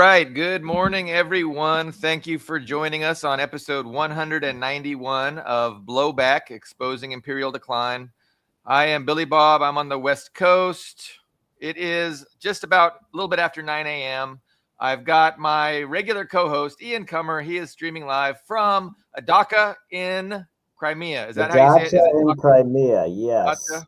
right. Good morning, everyone. Thank you for joining us on episode 191 of Blowback, Exposing Imperial Decline. I am Billy Bob. I'm on the West Coast. It is just about a little bit after 9 a.m. I've got my regular co-host, Ian Cummer. He is streaming live from Adaka in Crimea. Is that how you say it? Is it in Crimea, yes. Adaka?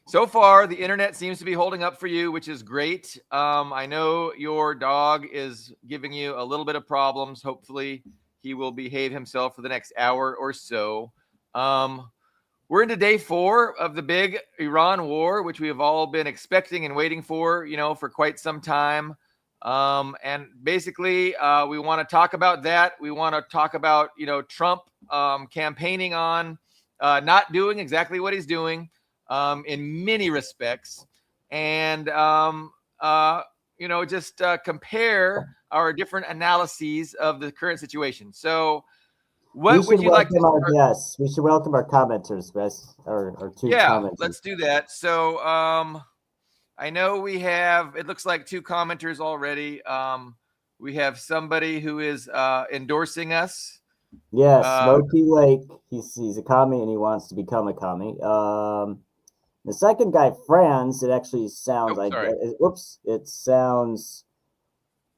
So far, the internet seems to be holding up for you, which is great. I know your dog is giving you a little bit of problems. Hopefully, he will behave himself for the next hour or so. We're into day 4 of the big Iran war, which we have all been expecting and waiting for, for quite some time. And basically, we want to talk about that. We want to talk about, Trump campaigning on not doing exactly what he's doing. In many respects, and just compare our different analyses of the current situation. So, what would you like to start? Yes, we should welcome our commenters, or two commenters. Let's do that. So, I know we have. It looks like 2 commenters already. We have somebody who is endorsing us. Yes, Smokey Lake. He's a commie and he wants to become a commie. The second guy, Franz, it actually sounds he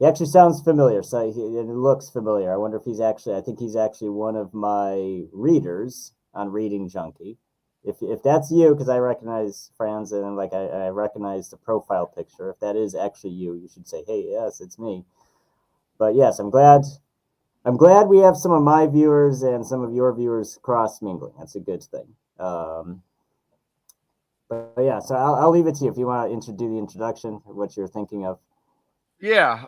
actually sounds familiar. So it looks familiar. I wonder if I think he's actually one of my readers on Reading Junkie. If that's you, because I recognize Franz and I recognize the profile picture. If that is actually you, you should say, hey, yes, it's me. But yes, I'm glad we have some of my viewers and some of your viewers cross mingling. That's a good thing. But yeah, so I'll leave it to you if you want to do the introduction, what you're thinking of. Yeah.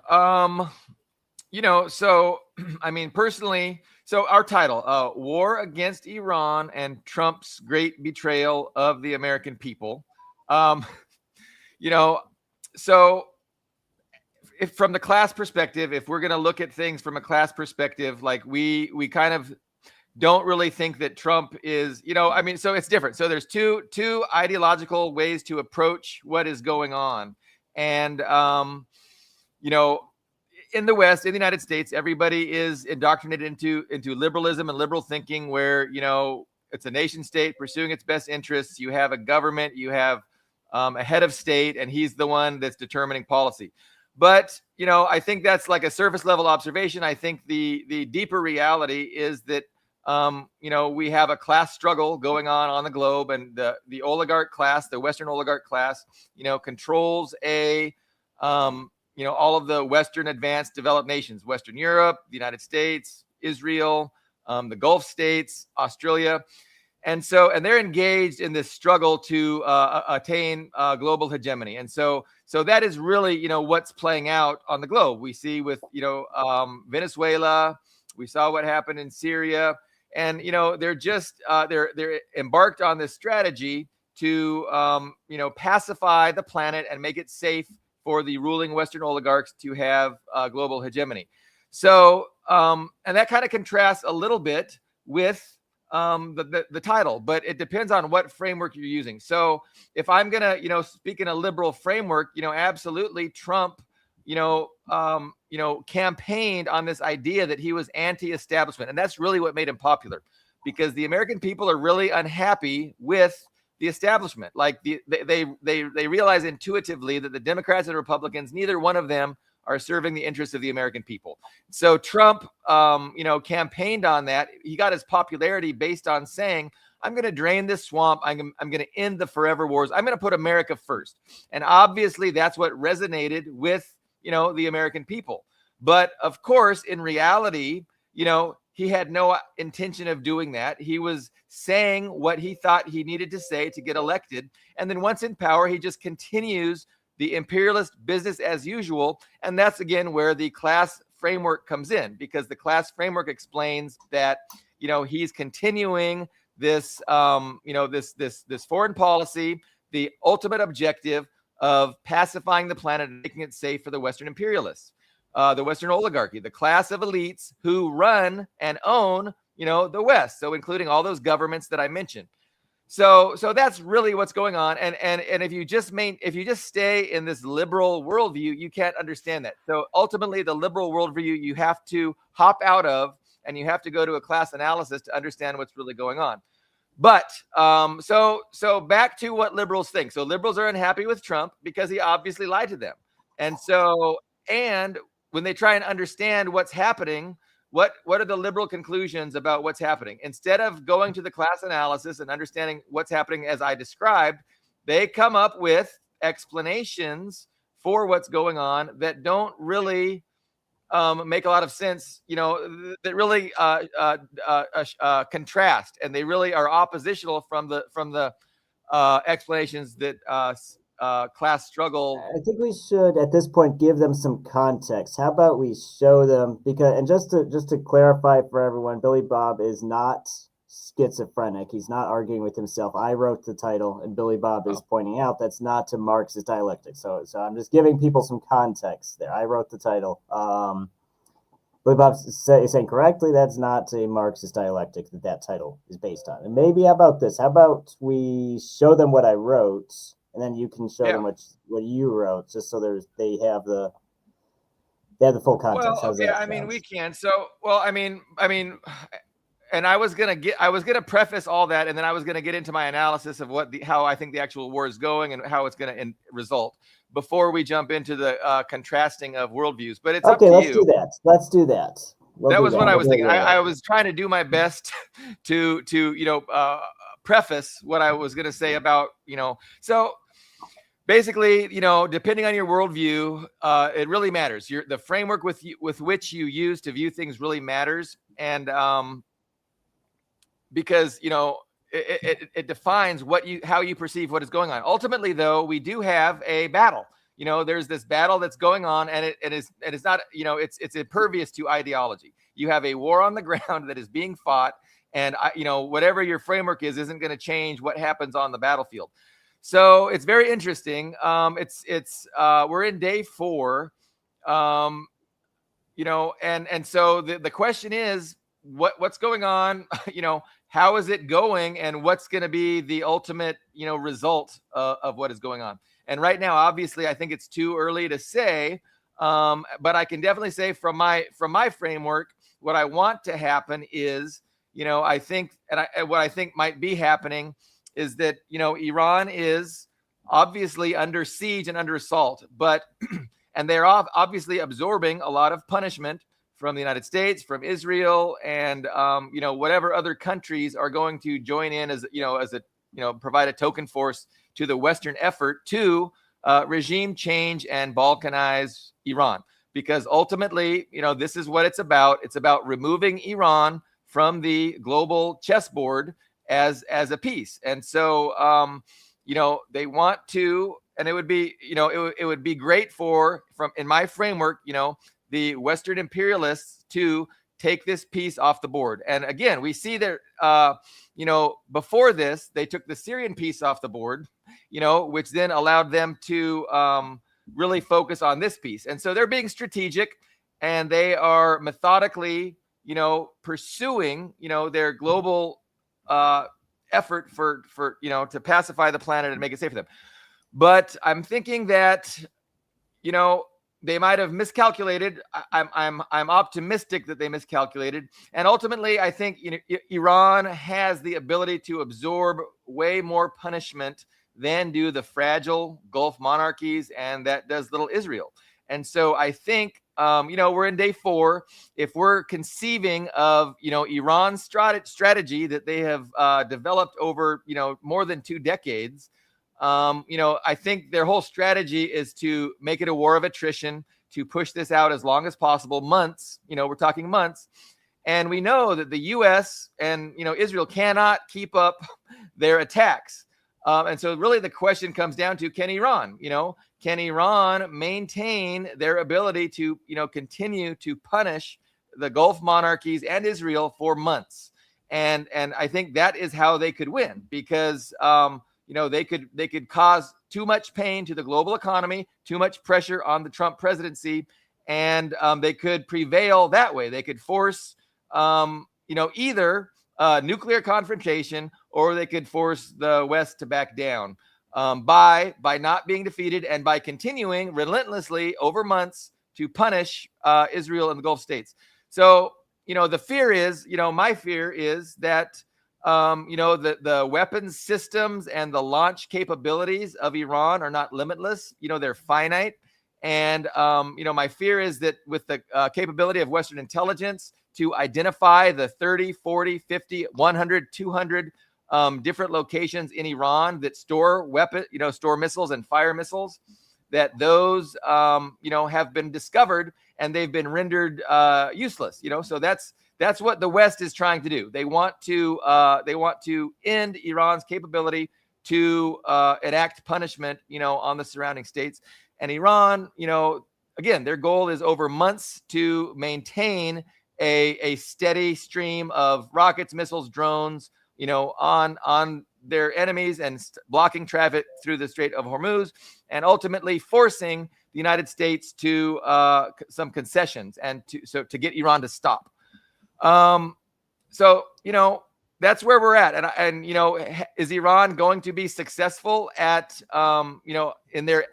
So, I mean, personally, so our title, War Against Iran and Trump's Great Betrayal of the American People. So if from the class perspective, if we're going to look at things from a class perspective, like we kind of don't really think that Trump is, so it's different. So there's two ideological ways to approach what is going on. And, in the West, in the United States, everybody is indoctrinated into liberalism and liberal thinking where, it's a nation state pursuing its best interests. You have a government, you have a head of state, and he's the one that's determining policy. But, I think that's like a surface level observation. I think the deeper reality is that we have a class struggle going on the globe, and the oligarch class, the Western oligarch class, controls all of the Western advanced developed nations, Western Europe, the United States, Israel, the Gulf states, Australia. And they're engaged in this struggle to attain global hegemony. And so that is really, what's playing out on the globe. We see with, Venezuela, we saw what happened in Syria. And, they're just they're embarked on this strategy to, pacify the planet and make it safe for the ruling Western oligarchs to have global hegemony. So and that kind of contrasts a little bit with the title, but it depends on what framework you're using. So if I'm going to, speak in a liberal framework, absolutely Trump, campaigned on this idea that he was anti-establishment. And that's really what made him popular, because the American people are really unhappy with the establishment. Like they realize intuitively that the Democrats and Republicans, neither one of them are serving the interests of the American people. So Trump, campaigned on that. He got his popularity based on saying, I'm going to drain this swamp. I'm going to end the forever wars. I'm going to put America first. And obviously that's what resonated with, the American people. But of course, in reality, he had no intention of doing that. He was saying what he thought he needed to say to get elected. And then once in power, he just continues the imperialist business as usual. And that's, again, where the class framework comes in, because the class framework explains that, he's continuing this, this foreign policy, the ultimate objective of pacifying the planet and making it safe for the Western imperialists. The Western oligarchy, the class of elites who run and own, the West. So including all those governments that I mentioned. So that's really what's going on. And if you just stay in this liberal worldview, you can't understand that. So ultimately, the liberal worldview you have to hop out of, and you have to go to a class analysis to understand what's really going on. But so back to what liberals think. So liberals are unhappy with Trump because he obviously lied to them. And when they try and understand what's happening, what are the liberal conclusions about what's happening? Instead of going to the class analysis and understanding what's happening as I described, they come up with explanations for what's going on that don't really make a lot of sense, that really contrast, and they really are oppositional from the explanations that class struggle. I think we should, at this point, give them some context. How about we show them, because, and just to clarify for everyone, Billy Bob is not schizophrenic. He's not arguing with himself. I wrote the title, and Billy Bob is pointing out that's not to Marxist dialectic. So I'm just giving people some context there. I wrote the title. Billy Bob is saying correctly that's not a Marxist dialectic that title is based on. And maybe, how about this? How about we show them what I wrote, and then you can show them what you wrote, just so they have the full context. Well, yeah, I mean, we can. So, well, I mean, and I was gonna preface all that, and then I was gonna get into my analysis of how I think the actual war is going and how it's gonna result before we jump into the contrasting of worldviews. But it's okay. Up to you. Let's do that. That was what I was thinking. I was trying to do my best to preface what I was gonna say about so. Basically, depending on your worldview, it really matters. The framework with which you use to view things really matters, and because it defines how you perceive what is going on. Ultimately, though, we do have a battle. There's this battle that's going on, and it is not it's impervious to ideology. You have a war on the ground that is being fought, and whatever your framework isn't going to change what happens on the battlefield. So it's very interesting. We're in day 4, and so the question is, what's going on? How is it going, and what's going to be the ultimate result of what is going on? And right now, obviously, I think it's too early to say, but I can definitely say from my framework, what I want to happen is, I think, what I think might be happening is that Iran is obviously under siege and under assault, but and they're obviously absorbing a lot of punishment from the United States, from Israel, and whatever other countries are going to join in as provide a token force to the Western effort to regime change and balkanize Iran. Because ultimately, this is what it's about. It's about removing Iran from the global chessboard as a piece. And so they want to, and it would be it would be great in my framework, the Western imperialists to take this piece off the board. And again, we see that before this, they took the Syrian piece off the board, which then allowed them to really focus on this piece. And so they're being strategic, and they are methodically pursuing their global effort for to pacify the planet and make it safe for them. But I'm thinking that they might have miscalculated. I'm optimistic that they miscalculated, and ultimately I think Iran has the ability to absorb way more punishment than do the fragile Gulf monarchies, and that does little Israel. And so I think we're in day 4. If we're conceiving of Iran's strategy that they have developed over more than 2 decades, I think their whole strategy is to make it a war of attrition, to push this out as long as possible, months. We're talking months, and we know that the U.S. and Israel cannot keep up their attacks. And so really the question comes down to, can Iran maintain their ability to, continue to punish the Gulf monarchies and Israel for months? And I think that is how they could win, because, they could cause too much pain to the global economy, too much pressure on the Trump presidency, and they could prevail that way. They could force, either nuclear confrontation, or they could force the West to back down by not being defeated and by continuing relentlessly over months to punish Israel and the Gulf states. So, the fear is, my fear is that, the weapons systems and the launch capabilities of Iran are not limitless. They're finite. And, my fear is that with the capability of Western intelligence to identify the 30, 40, 50, 100, 200 different locations in Iran that store store missiles and fire missiles, that those, have been discovered and they've been rendered useless. So that's what the West is trying to do. They want to end Iran's capability to enact punishment, on the surrounding states. And Iran, again, their goal is over months to maintain a steady stream of rockets, missiles, drones, on their enemies and blocking traffic through the Strait of Hormuz, and ultimately forcing the United States to some concessions and to get Iran to stop. So, that's where we're at. And is Iran going to be successful at, in their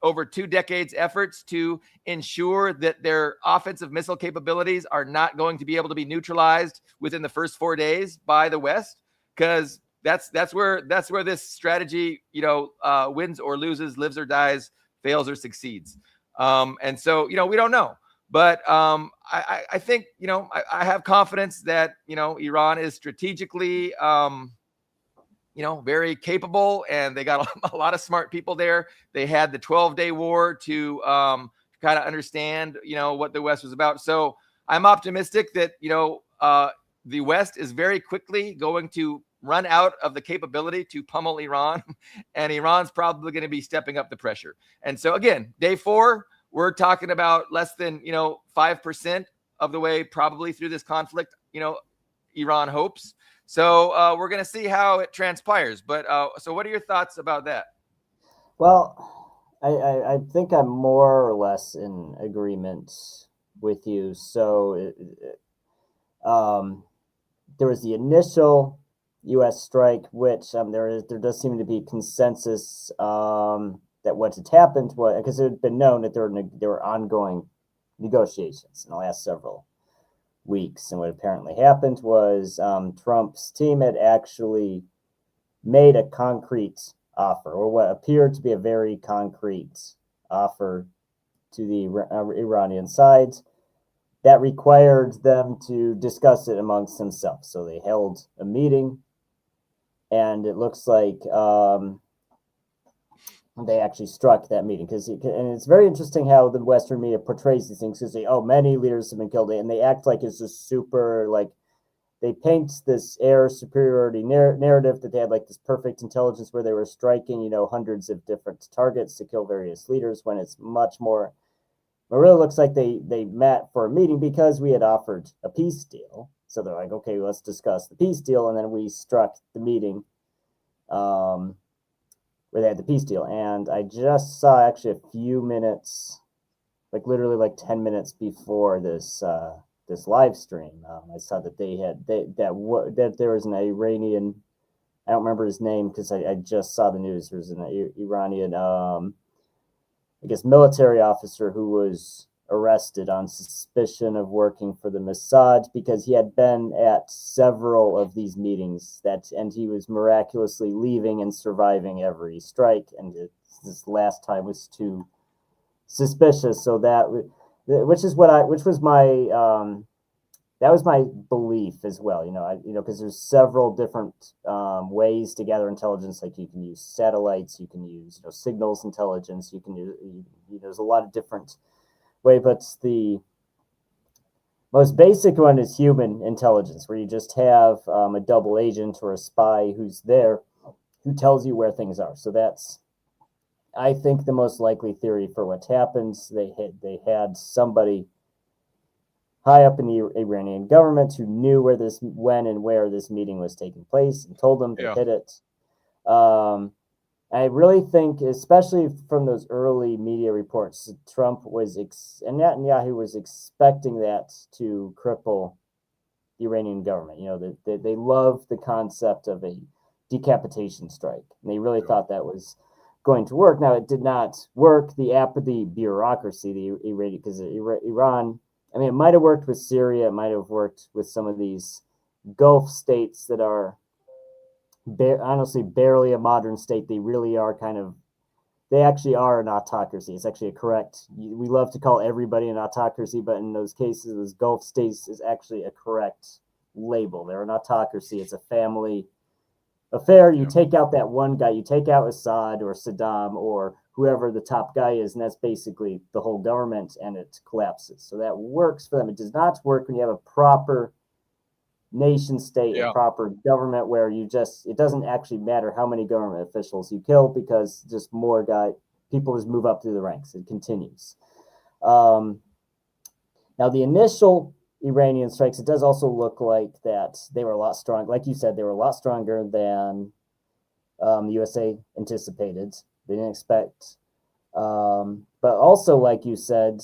over 2 decades efforts to ensure that their offensive missile capabilities are not going to be able to be neutralized within the first 4 days by the West? Because that's where this strategy, wins or loses, lives or dies, fails or succeeds. And so, we don't know. But I think, I have confidence that, Iran is strategically, very capable, and they got a lot of smart people there. They had the 12-day war to kind of understand, what the West was about. So I'm optimistic that, the West is very quickly going to run out of the capability to pummel Iran, and Iran's probably going to be stepping up the pressure. And so again, day 4, we're talking about less than, 5% of the way probably through this conflict, Iran hopes. So we're going to see how it transpires. But so what are your thoughts about that? Well, I think I'm more or less in agreement with you. So there was the initial U.S. strike, which there does seem to be consensus that what had happened was, because it had been known that there were ongoing negotiations in the last several weeks, and what apparently happened was Trump's team had actually made a concrete offer, or what appeared to be a very concrete offer to the Iranian side that required them to discuss it amongst themselves. So they held a meeting, and it looks like they actually struck that meeting, and it's very interesting how the Western media portrays these things, because many leaders have been killed, and they act like it's just super, like they paint this air superiority narrative that they had like this perfect intelligence where they were striking, hundreds of different targets to kill various leaders, when it's much more. It really looks like they met for a meeting because we had offered a peace deal. So they're like, okay, let's discuss the peace deal, and then we struck the meeting where they had the peace deal. And I just saw actually a few minutes, like literally like 10 minutes before this live stream, I saw that that there was an Iranian, I don't remember his name because I just saw the news. There was an Iranian, I guess, military officer who was arrested on suspicion of working for the Mossad because he had been at several of these meetings and he was miraculously leaving and surviving every strike, and this last time was too suspicious. So that was my belief as well. Because there's several different ways to gather intelligence. Like you can use satellites, you can use signals intelligence, you can use there's a lot of different way, but the most basic one is human intelligence, where you just have a double agent or a spy who's there, who tells you where things are. So that's, I think, the most likely theory for what happens. They had somebody high up in the Iranian government who knew when and where this meeting was taking place, and told them to hit it. I really think, especially from those early media reports, Trump and Netanyahu was expecting that to cripple the Iranian government. You know, they love the concept of a decapitation strike, and they really thought that was going to work. Now, it did not work. The bureaucracy, the Iranian, because Iran, I mean, it might have worked with Syria, it might have worked with some of these Gulf states that are honestly barely a modern state. They really are they actually are an autocracy. It's actually we love to call everybody an autocracy, but in those cases, those Gulf states is actually a correct label. They're an autocracy. It's a family affair. You take out that one guy, you take out Assad or Saddam or whoever the top guy is, and that's basically the whole government, and it collapses. So that works for them. It does not work when you have a proper nation state, a proper government where it doesn't actually matter how many government officials you kill, because just people just move up through the ranks. It continues. Now, the initial Iranian strikes, it does also look like that they were a lot stronger. Like you said, they were a lot stronger than the USA anticipated. They didn't expect. But also, like you said,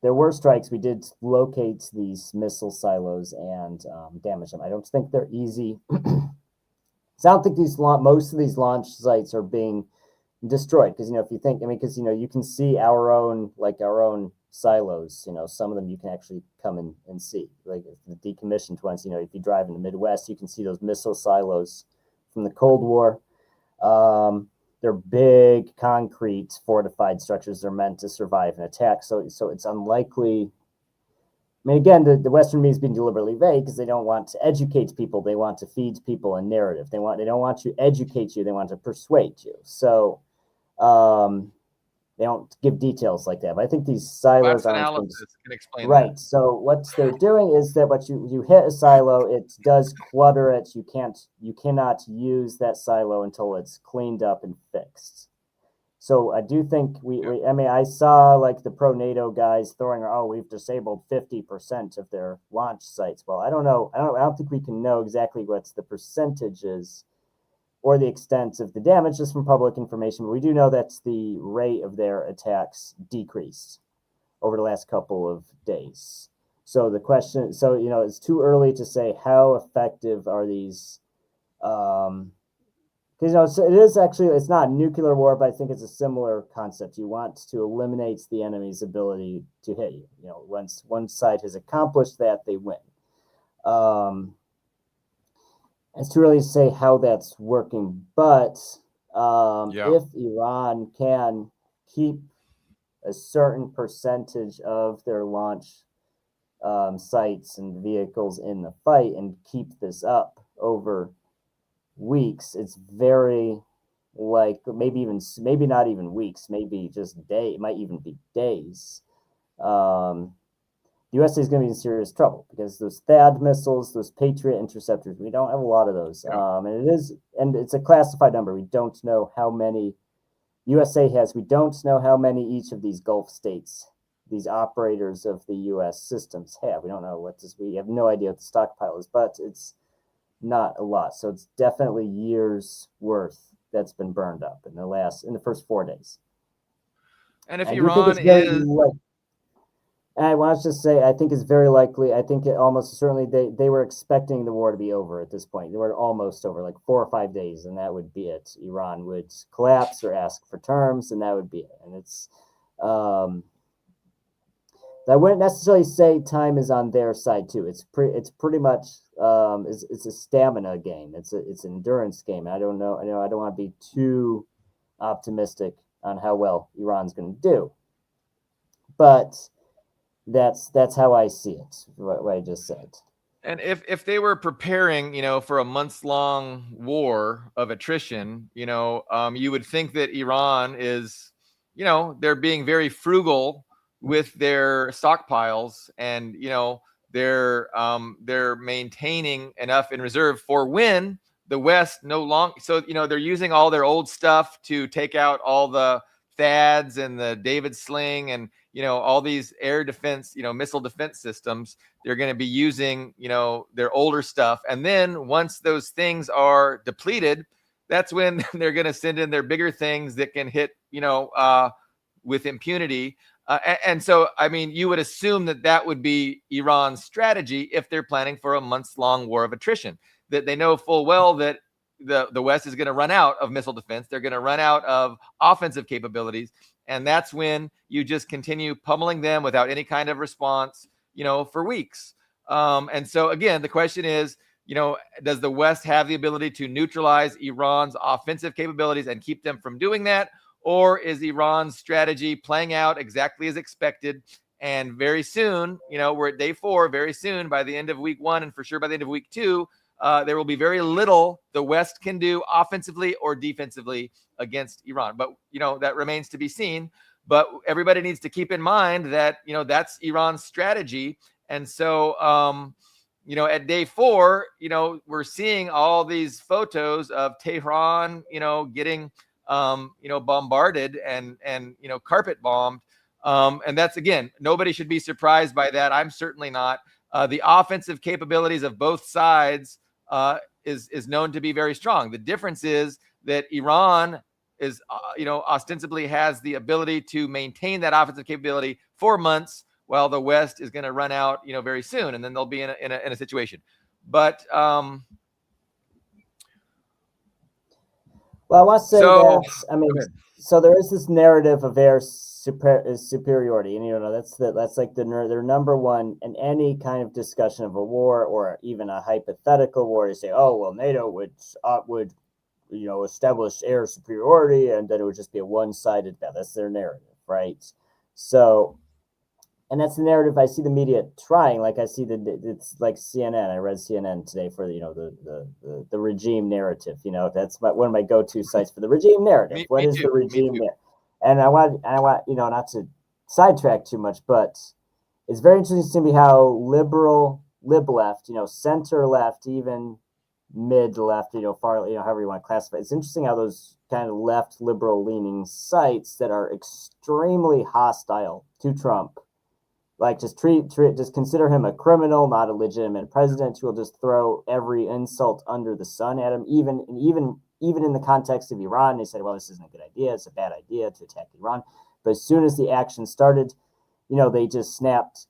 there were strikes. We did locate these missile silos and damage them. I don't think they're easy. So I don't think most of these launch sites are being destroyed, because if you think, because you can see our own silos. Some of them you can actually come and see, like the decommissioned ones. If you drive in the Midwest, you can see those missile silos from the Cold War. They're big, concrete, fortified structures. They're meant to survive an attack. So it's unlikely. Again, the Western media is being deliberately vague because they don't want to educate people. They want to feed people a narrative. They don't want to educate you. They want to persuade you. So they don't give details like that. But I think these silos are analysis can explain right. That. So what they're doing is that you hit a silo, it does clutter it. You cannot use that silo until it's cleaned up and fixed. So I do think I saw like the pro-NATO guys throwing, we've disabled 50% of their launch sites. Well, I don't know. I don't think we can know exactly what's the percentage is or the extent of the damage just from public information. But we do know that the rate of their attacks decreased over the last couple of days. So the question, it's too early to say how effective are these, because it is actually, it's not a nuclear war, but I think it's a similar concept. You want to eliminate the enemy's ability to hit you. Once one side has accomplished that, they win. It's too early to say how that's working, but if Iran can keep a certain percentage of their launch sites and vehicles in the fight and keep this up over weeks, it's very maybe not even weeks, maybe just days. It might even be days. The USA is going to be in serious trouble because those THAAD missiles, those Patriot interceptors, we don't have a lot of those. And it's a classified number. We don't know how many USA has. We don't know how many each of these Gulf states, these operators of the US systems have. We don't know we have no idea what the stockpile is, but it's not a lot. So it's definitely years worth that's been burned up in the first 4 days. And if Iran is, and I want to just say, I think it's very likely. I think it almost certainly they were expecting the war to be over at this point. They were almost over, like 4 or 5 days, and that would be it. Iran would collapse or ask for terms, and that would be it. And it's, I wouldn't necessarily say time is on their side too. It's pretty much it's a stamina game. It's an endurance game. I don't know. I don't want to be too optimistic on how well Iran's going to do, but that's how I see it. What I just said. And if they were preparing, for a months-long war of attrition, you would think that Iran is, they're being very frugal with their stockpiles, and they're maintaining enough in reserve for when the West no longer. So they're using all their old stuff to take out all the THAADs and the David Sling and all these air defense, missile defense systems. They're going to be using their older stuff, and then once those things are depleted, that's when they're going to send in their bigger things that can hit with impunity. And so, I mean, you would assume that that would be Iran's strategy if they're planning for a months-long war of attrition, that they know full well that the West is going to run out of missile defense. They're going to run out of offensive capabilities. And that's when you just continue pummeling them without any kind of response, for weeks. And so, again, the question is, does the West have the ability to neutralize Iran's offensive capabilities and keep them from doing that? Or is Iran's strategy playing out exactly as expected? And very soon, we're at day 4, very soon, by the end of week 1, and for sure by the end of week 2, there will be very little the West can do offensively or defensively against Iran. But, that remains to be seen. But everybody needs to keep in mind that, that's Iran's strategy. And so, at day 4, we're seeing all these photos of Tehran, getting bombarded and carpet bombed. And that's, again, nobody should be surprised by that. I'm certainly not. The offensive capabilities of both sides is known to be very strong. The difference is that Iran is, ostensibly has the ability to maintain that offensive capability for months, while the West is going to run out, very soon, and then they'll be in a situation. But well, I want to say so there is this narrative of air superiority, and that's like their number one in any kind of discussion of a war or even a hypothetical war. You say, oh well, NATO would establish air superiority, and then it would just be a one-sided battle. That's their narrative, right? So. And that's the narrative I see the media trying. Like I see it's like CNN. I read CNN today for the regime narrative. That's one of my go-to sites for the regime narrative. What is the regime narrative? And I want not to sidetrack too much, but it's very interesting to me how lib left, center left, even mid left, far, however you want to classify. It's interesting how those kind of left liberal leaning sites that are extremely hostile to Trump. Like just consider him a criminal, not a legitimate president who will just throw every insult under the sun at him, even in the context of Iran. They said, well, this isn't a good idea. It's a bad idea to attack Iran. But as soon as the action started, they just snapped.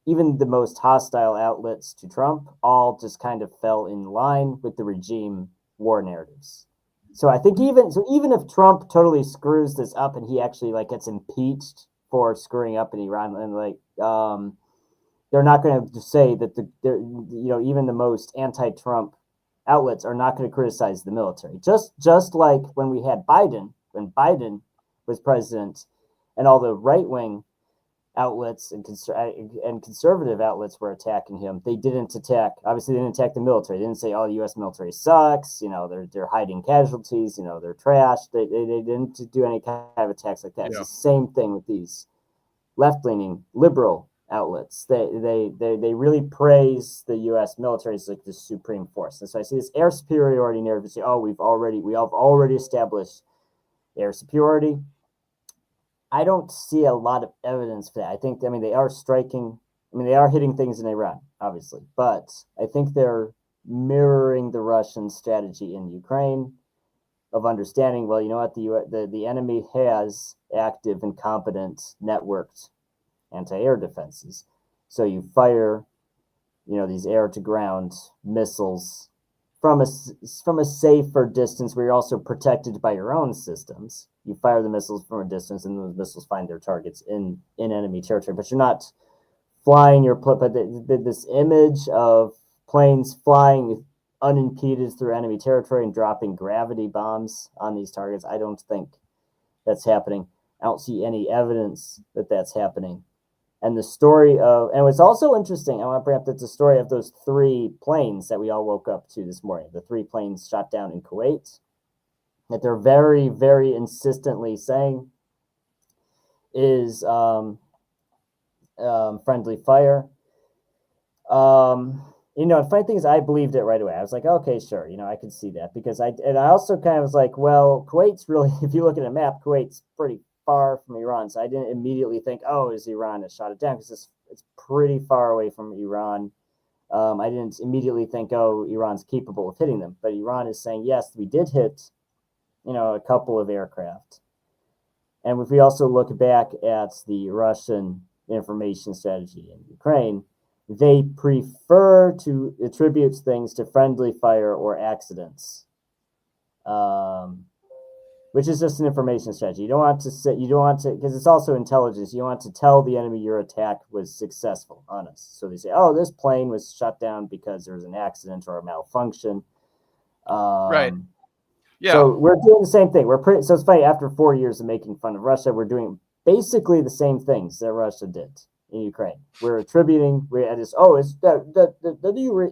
Even the most hostile outlets to Trump all just kind of fell in line with the regime war narratives. So I think even if Trump totally screws this up and he actually gets impeached for screwing up in Iran, and they're not going to say that even the most anti-Trump outlets are not going to criticize the military. Just like when Biden was president, and all the right-wing outlets and conservative outlets were attacking him. They didn't attack the military. They didn't say, oh, the U.S. military sucks. They're hiding casualties. They're trash. They didn't do any kind of attacks like that. Yeah. It's the same thing with these left-leaning liberal outlets. They really praise the U.S. military as like the supreme force. And so I see this air superiority narrative to say, oh, we have already established air superiority. I don't see a lot of evidence for that. They are striking. They are hitting things in Iran, obviously, but I think they're mirroring the Russian strategy in Ukraine of understanding, well, you know what, the enemy has active and competent networked anti-air defenses. So you fire, these air-to-ground missiles from a safer distance where you're also protected by your own systems. You fire the missiles from a distance, and those missiles find their targets in enemy territory. But you're not flying this image of planes flying unimpeded through enemy territory and dropping gravity bombs on these targets. I don't think that's happening. I don't see any evidence that that's happening. And the story of, and what's also interesting, I want to bring up that the story of those 3 planes that we all woke up to this morning, the 3 planes shot down in Kuwait, that they're very, very insistently saying is friendly fire. The funny thing is I believed it right away. I was like, okay, sure. I could see that because I also kind of was like, well, Kuwait's really, if you look at a map, Kuwait's pretty far from Iran. So I didn't immediately think, oh, is Iran that shot it down? Because it's pretty far away from Iran. I didn't immediately think, oh, Iran's capable of hitting them. But Iran is saying, yes, we did hit, a couple of aircraft. And if we also look back at the Russian information strategy in Ukraine, they prefer to attribute things to friendly fire or accidents, which is just an information strategy. You don't want to, because it's also intelligence. You don't want to tell the enemy your attack was successful on us. So they say, oh, this plane was shut down because there was an accident or a malfunction. Right. Yeah. So we're doing the same thing. So it's funny, after 4 years of making fun of Russia, we're doing basically the same things that Russia did in Ukraine. We're attributing, the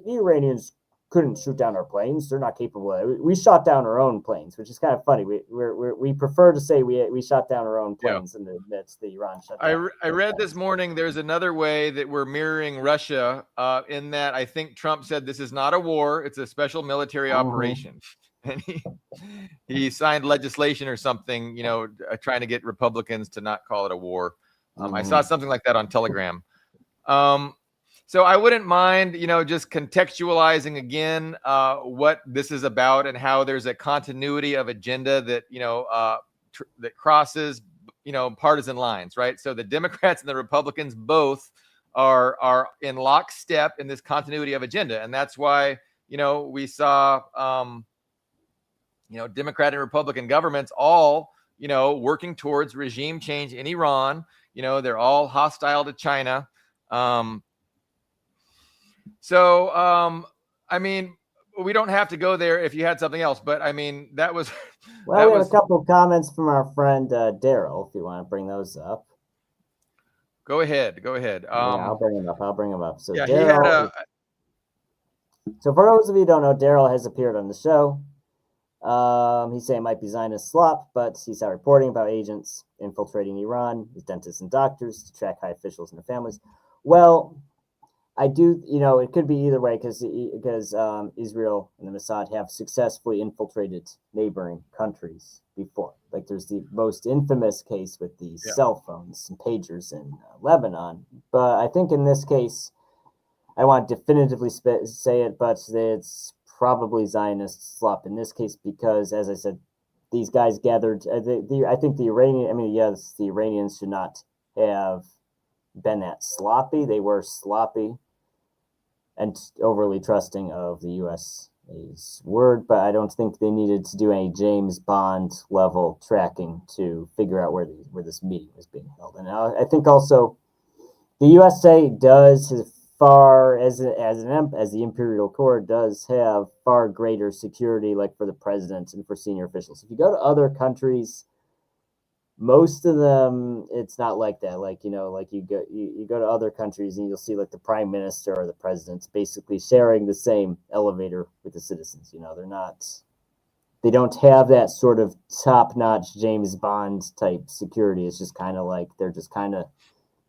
Iranians couldn't shoot down our planes. They're not capable of it. We shot down our own planes, which is kind of funny. We prefer to say we shot down our own planes in the midst the Iran shut down. I read this morning there's another way that we're mirroring Russia in that I think Trump said this is not a war, it's a special military operation. And he signed legislation or something, trying to get Republicans to not call it a war. I saw something like that on Telegram. So I wouldn't mind, just contextualizing again what this is about and how there's a continuity of agenda that, that crosses, partisan lines, right? So the Democrats and the Republicans both are in lockstep in this continuity of agenda. And that's why, we saw, Democrat and Republican governments all, working towards regime change in Iran. They're all hostile to China. I mean, we don't have to go there if you had something else, but I mean, that was. Well, we have a couple of comments from our friend Daryl, if you want to bring those up. Go ahead. Yeah, I'll bring them up. So yeah, Daryl. So for those of you who don't know, Daryl has appeared on the show. He's saying it might be Zionist slop, but he's out reporting about agents infiltrating Iran, with dentists and doctors to track high officials and their families. Well, I do, it could be either way because Israel and the Mossad have successfully infiltrated neighboring countries before. Like there's the most infamous case with the cell phones and pagers in Lebanon. But I think in this case, I want to definitively say it, but it's probably Zionist slop in this case because, as I said, these guys gathered. I think the Iranians should not have been that sloppy. They were sloppy and overly trusting of the US's word, but I don't think they needed to do any James Bond level tracking to figure out where this meeting was being held. And I think also the USA does, as far as the Imperial Court, does have far greater security, like for the president and for senior officials. If you go to other countries, most of them, it's not like that. Like, you go to other countries and you'll see like the prime minister or the president's basically sharing the same elevator with the citizens. They don't have that sort of top-notch James Bond type security. It's just kind of like, they're just kind of,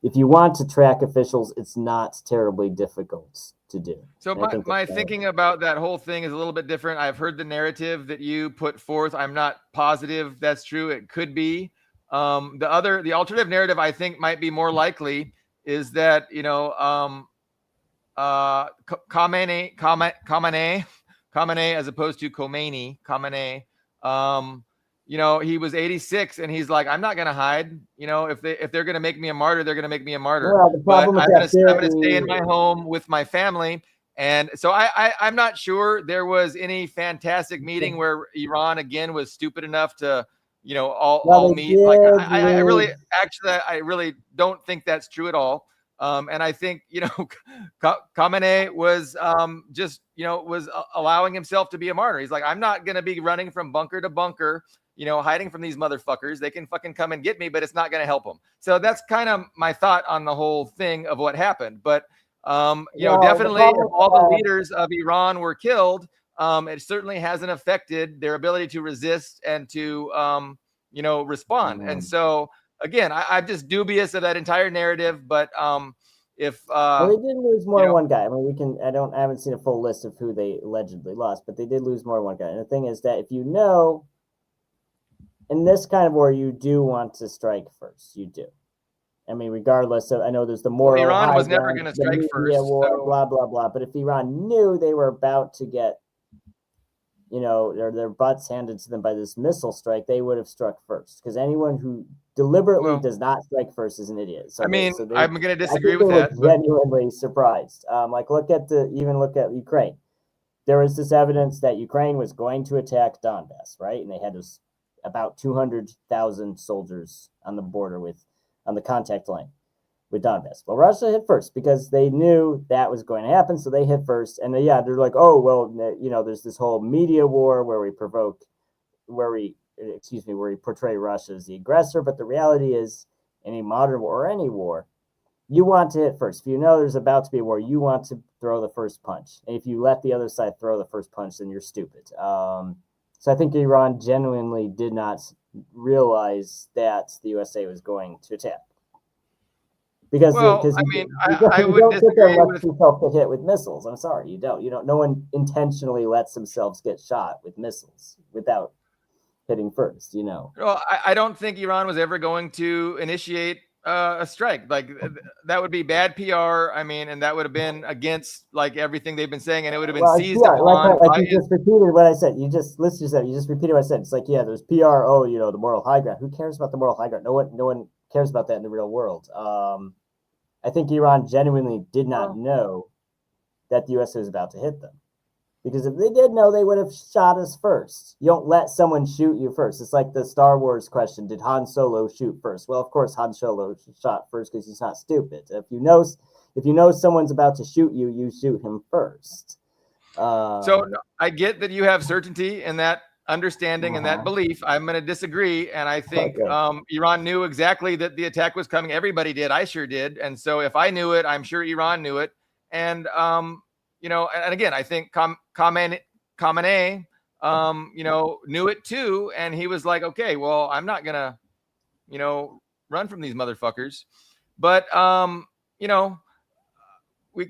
if you want to track officials, it's not terribly difficult to do. So my thinking about that whole thing is a little bit different. I've heard the narrative that you put forth. I'm not positive that's true. It could be. The alternative narrative I think might be more likely is that, Khamenei as opposed to Khamenei, he was 86 and he's like, I'm not going to hide, if they're going to make me a martyr, they're going to make me a martyr, but I'm going to stay in my home with my family. And so I'm not sure there was any fantastic meeting where Iran again was stupid enough to, all meet. Like I really don't think that's true at all. And I think, Khamenei was was allowing himself to be a martyr. He's like, I'm not going to be running from bunker to bunker, hiding from these motherfuckers. They can fucking come and get me, but it's not going to help them. So that's kind of my thought on the whole thing of what happened. But, definitely if all the leaders of Iran were killed, it certainly hasn't affected their ability to resist and to, respond. And so, again, I'm just dubious of that entire narrative, but if they did lose more than one guy. I mean, I haven't seen a full list of who they allegedly lost, but they did lose more than one guy. And the thing is that if in this kind of war, you do want to strike first. You do. I mean, regardless of, I know there's the moral. Well, Iran was never going to strike first. War, blah, blah, blah. But if Iran knew they were about to get, their butts handed to them by this missile strike, they would have struck first. Because anyone who deliberately Well, does not strike first is an idiot. So I mean, so I'm going to I disagree think with they were that, but genuinely surprised. Like look at Ukraine. There was this evidence that Ukraine was going to attack Donbass, right? And they had about 200,000 soldiers on the border on the contact line with Donbass. Well, Russia hit first because they knew that was going to happen, so they hit first. And they're like, oh well, there's this whole media war where we portray Russia as the aggressor. But the reality is, any modern war or any war, you want to hit first. If you know there's about to be a war, you want to throw the first punch. And if you let the other side throw the first punch, then you're stupid. So I think Iran genuinely did not realize that the USA was going to attack. Because well, I mean, I you would don't sit there and disagree let with. yourself get hit with missiles. I'm sorry, you don't. You don't. No one intentionally lets themselves get shot with missiles without hitting first. Well, I don't think Iran was ever going to initiate a strike. Like that would be bad PR. I mean, and that would have been against like everything they've been saying, and it would have been Well, seized yeah, upon like by. you just repeated what I said. You just repeated what I said. It's like, yeah, there's PR. Oh, the moral high ground. Who cares about the moral high ground? No one cares about that in the real world. I think Iran genuinely did not know that the USA was about to hit them. Because if they did know, they would have shot us first. You don't let someone shoot you first. It's like the Star Wars question: did Han Solo shoot first? Well, of course Han Solo shot first because he's not stupid. If you know someone's about to shoot you, you shoot him first. So I get that you have certainty in that understanding and that belief. I'm going to disagree, and I think Iran knew exactly that the attack was coming. Everybody did. I sure did. And so if I knew it, I'm sure Iran knew it. And and again, I think Khamenei, knew it too, and he was like, okay, well, I'm not gonna, run from these motherfuckers. But we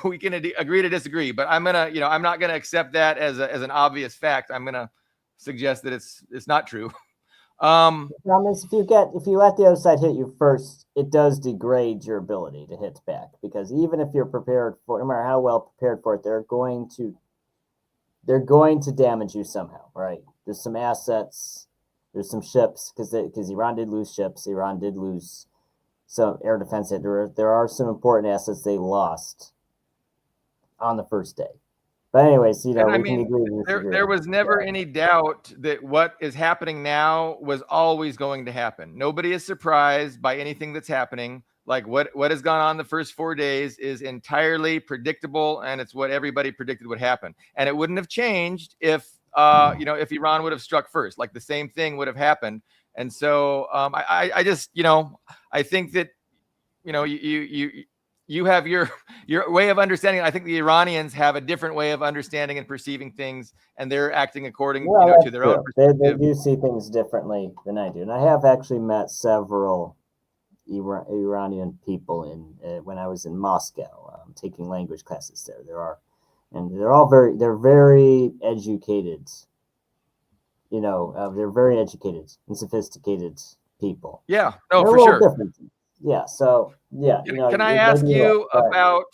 we can agree to disagree. But I'm not gonna accept that as an obvious fact. I'm gonna suggest that it's not true. The problem is if you let the other side hit you first, it does degrade your ability to hit back, because even if you're prepared for it, no matter how well prepared for it, they're going to damage you somehow, right? There's some assets, there's some ships, because Iran did lose ships, Iran did lose some air defense. There are some important assets they lost on the first day. But anyways, we can agree. There was never any doubt that what is happening now was always going to happen. Nobody is surprised by anything that's happening. Like what has gone on the first 4 days is entirely predictable, and it's what everybody predicted would happen. And it wouldn't have changed if Iran would have struck first. Like the same thing would have happened. And so I just I think that you have your way of understanding. I think the Iranians have a different way of understanding and perceiving things, and they're acting according to their own perspective. They do see things differently than I do. And I have actually met several Iranian people when I was in Moscow, taking language classes there. They're very educated. They're very educated and sophisticated people. Yeah, no, for sure. Different. Yeah. So yeah. Can I ask you about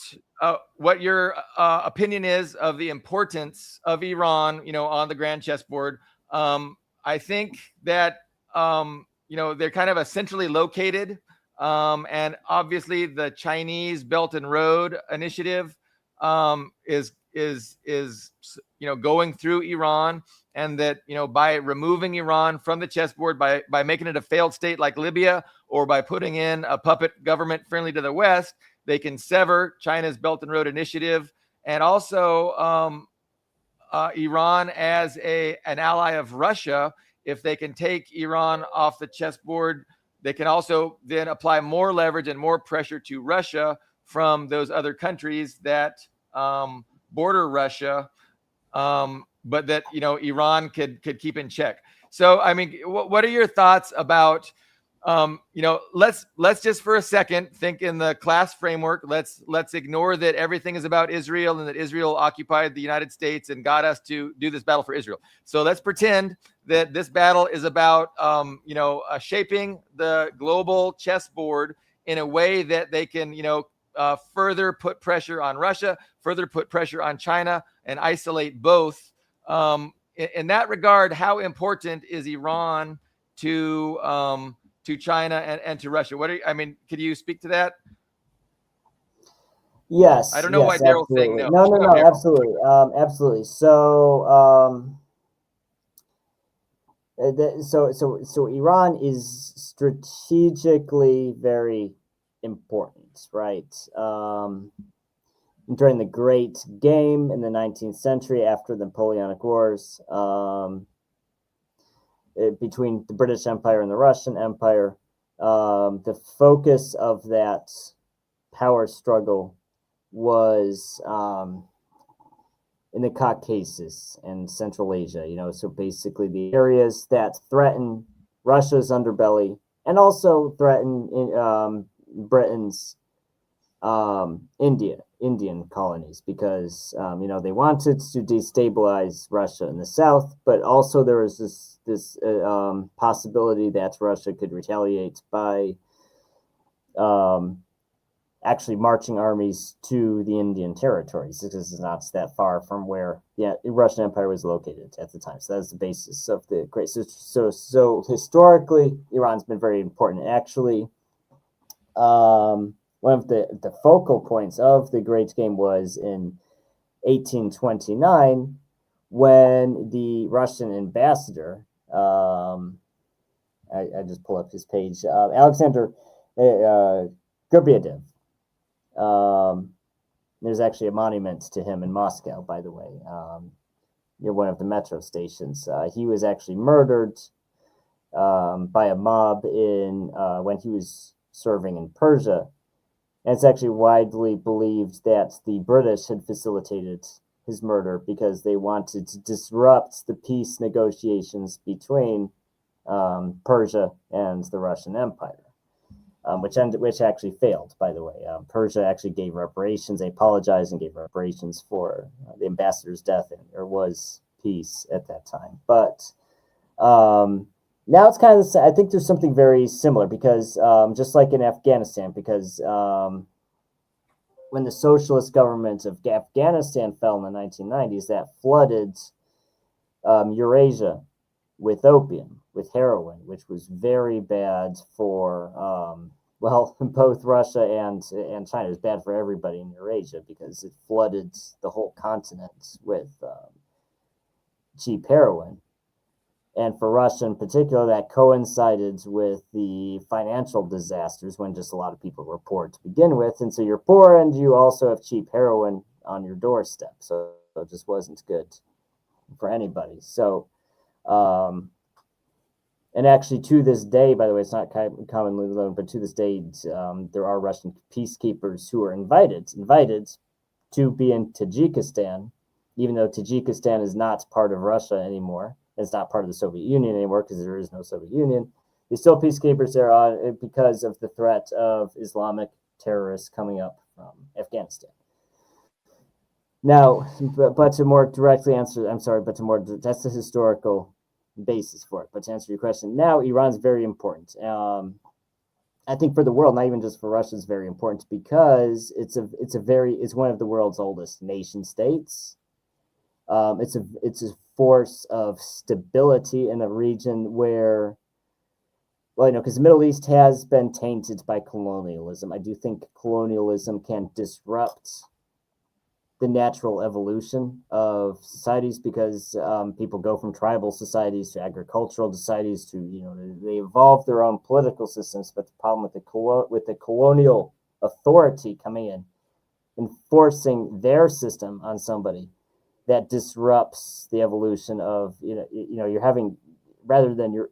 what your opinion is of the importance of Iran, on the grand chessboard? I think that they're kind of a centrally located, and obviously the Chinese Belt and Road Initiative is going through Iran, and that by removing Iran from the chessboard, by making it a failed state like Libya, or by putting in a puppet government friendly to the West, they can sever China's Belt and Road Initiative, and also Iran as an ally of Russia. If they can take Iran off the chessboard, they can also then apply more leverage and more pressure to Russia from those other countries that border Russia, but that Iran could keep in check. So, I mean, what are your thoughts about? Let's just for a second think in the class framework. Let's ignore that everything is about Israel and that Israel occupied the United States and got us to do this battle for Israel. So let's pretend that this battle is about shaping the global chessboard in a way that they can further put pressure on Russia, further put pressure on China, and isolate both. In that regard, how important is Iran to to China and to Russia. Could you speak to that? Yes. I don't know why Daryl's saying no. No, absolutely. Absolutely. So, so Iran is strategically very important, right? During the Great Game in the 19th century, after the Napoleonic Wars, between the British Empire and the Russian Empire, the focus of that power struggle was in the Caucasus and Central Asia, so basically the areas that threaten Russia's underbelly and also threaten Britain's Indian colonies, because they wanted to destabilize Russia in the south, but also there was this possibility that Russia could retaliate by actually marching armies to the Indian territories, because it's not that far from where the Russian Empire was located at the time. So that's the basis of the Great. So historically, Iran's been very important. Actually, one of the focal points of the Great Game was in 1829, when the Russian ambassador, I just pull up his page, Alexander Gurbyadev. There's actually a monument to him in Moscow, by the way, near one of the metro stations. He was actually murdered by a mob when he was serving in Persia. And it's actually widely believed that the British had facilitated his murder because they wanted to disrupt the peace negotiations between Persia and the Russian Empire. Which actually failed, by the way. Persia actually gave reparations. They apologized and gave reparations for the ambassador's death, and there was peace at that time. But now it's kind of the same. I think there's something very similar, because just like in Afghanistan, because when the socialist government of Afghanistan fell in the 1990s, that flooded Eurasia with opium, with heroin, which was very bad for both Russia and China. It was bad for everybody in Eurasia because it flooded the whole continent with cheap heroin. And for Russia in particular, that coincided with the financial disasters, when just a lot of people were poor to begin with. And so you're poor and you also have cheap heroin on your doorstep. So it just wasn't good for anybody. So and actually, to this day, by the way, it's not commonly known, but to this day, there are Russian peacekeepers who are invited to be in Tajikistan, even though Tajikistan is not part of Russia anymore. It's not part of the Soviet Union anymore, because there is no Soviet Union. There's still peacekeepers there because of the threat of Islamic terrorists coming up from Afghanistan. Now, but to more directly answer, that's the historical basis for it. But to answer your question, now Iran's very important. I think for the world, not even just for Russia, it's very important because it's one of the world's oldest nation states. It's a force of stability in a region where, because the Middle East has been tainted by colonialism. I do think colonialism can disrupt the natural evolution of societies, because people go from tribal societies to agricultural societies to, they evolve their own political systems. But the problem with the colonial authority coming in, enforcing their system on somebody, that disrupts the evolution of, you're having, rather than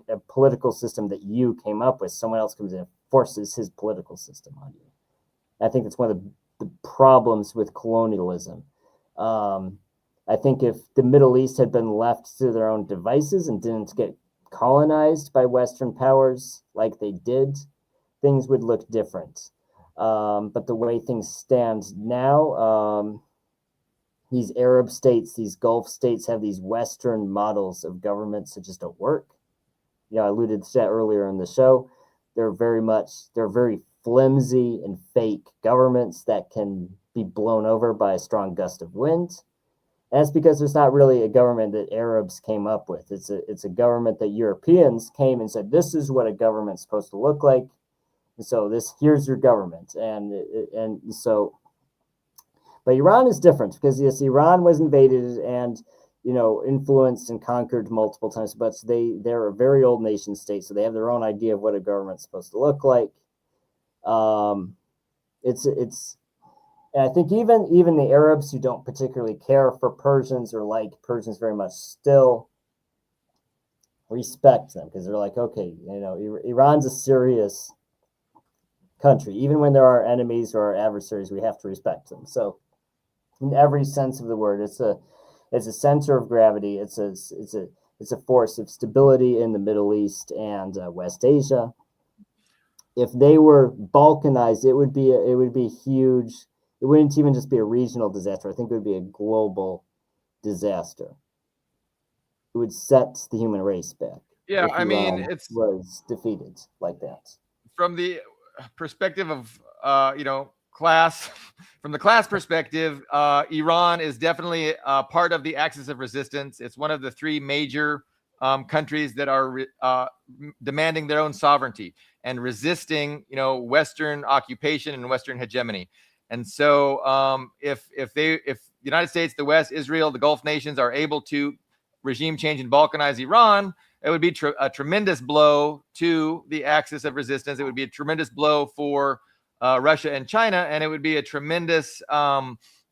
a political system that you came up with, someone else comes in and forces his political system on you. I think that's one of the problems with colonialism. I think if the Middle East had been left to their own devices and didn't get colonized by Western powers like they did, things would look different. But the way things stand now, these Arab states, these Gulf states have these Western models of governments that just don't work. I alluded to that earlier in the show. They're very flimsy and fake governments that can be blown over by a strong gust of wind. And that's because there's not really a government that Arabs came up with. It's a government that Europeans came and said, this is what a government's supposed to look like. And so here's your government. And so, but Iran is different because yes, Iran was invaded and, influenced and conquered multiple times, but they're a very old nation state. So they have their own idea of what a government's supposed to look like. And I think even the Arabs who don't particularly care for Persians or like Persians very much still respect them because they're like, okay, Iran's a serious country. Even when there are enemies or adversaries, we have to respect them. So in every sense of the word, it's a center of gravity. It's a force of stability in the Middle East and West Asia. If they were balkanized, it would be huge. It wouldn't even just be a regional disaster. I think it would be a global disaster. It would set the human race back. Yeah, if I mean, Iran it's was defeated like that. from the perspective of class. From the class perspective, Iran is definitely part of the axis of resistance. It's one of the three major countries that are demanding their own sovereignty and resisting, Western occupation and Western hegemony. And so, if the United States, the West, Israel, the Gulf nations are able to regime change and balkanize Iran, it would be a tremendous blow to the axis of resistance. It would be a tremendous blow for Russia and China, and it would be a tremendous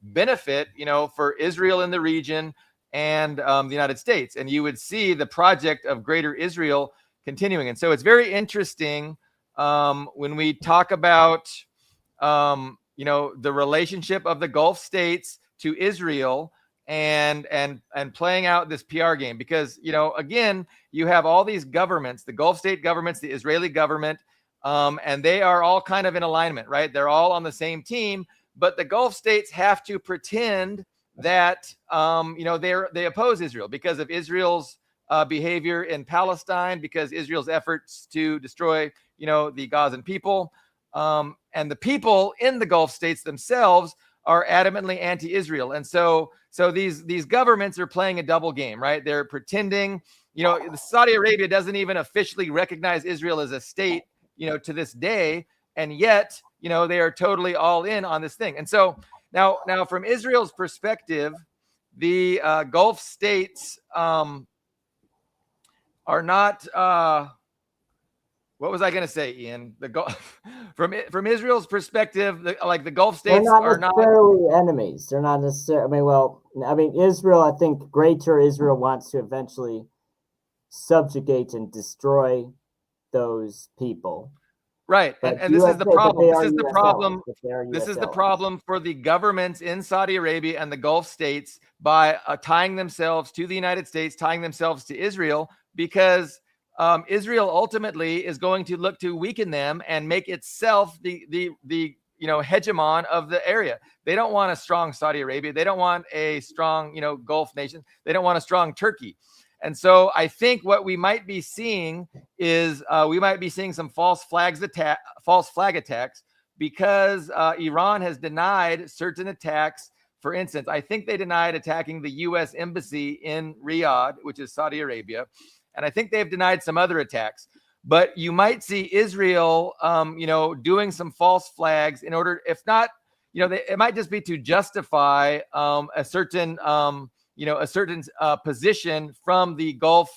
benefit, for Israel in the region and the United States. And you would see the project of Greater Israel continuing. And so it's very interesting when we talk about the relationship of the Gulf states to Israel and playing out this PR game, because again, you have all these governments, the Gulf state governments, the Israeli government, and they are all kind of in alignment, right? They're all on the same team, but the Gulf states have to pretend that they oppose Israel because of Israel's behavior in Palestine, because Israel's efforts to destroy the Gazan people. And the people in the Gulf states themselves are adamantly anti-Israel. And so these governments are playing a double game, right? They're pretending, Saudi Arabia doesn't even officially recognize Israel as a state, to this day. And yet, they are totally all in on this thing. And so now from Israel's perspective, the Gulf states are not, what was I going to say, Ian? From Israel's perspective, the Gulf states are not necessarily enemies. They're not necessarily. Israel. I think Greater Israel wants to eventually subjugate and destroy those people. Right, and this is the problem. This is the problem for the governments in Saudi Arabia and the Gulf states by tying themselves to the United States, tying themselves to Israel, because Israel ultimately is going to look to weaken them and make itself the hegemon of the area. They don't want a strong Saudi Arabia. They don't want a strong Gulf nation. They don't want a strong Turkey. And so I think what we might be seeing is some false flag attacks because Iran has denied certain attacks. For instance, I think they denied attacking the U.S. embassy in Riyadh, which is Saudi Arabia. And I think they've denied some other attacks. But you might see Israel, doing some false flags in order, if not, it might just be to justify a certain position from the Gulf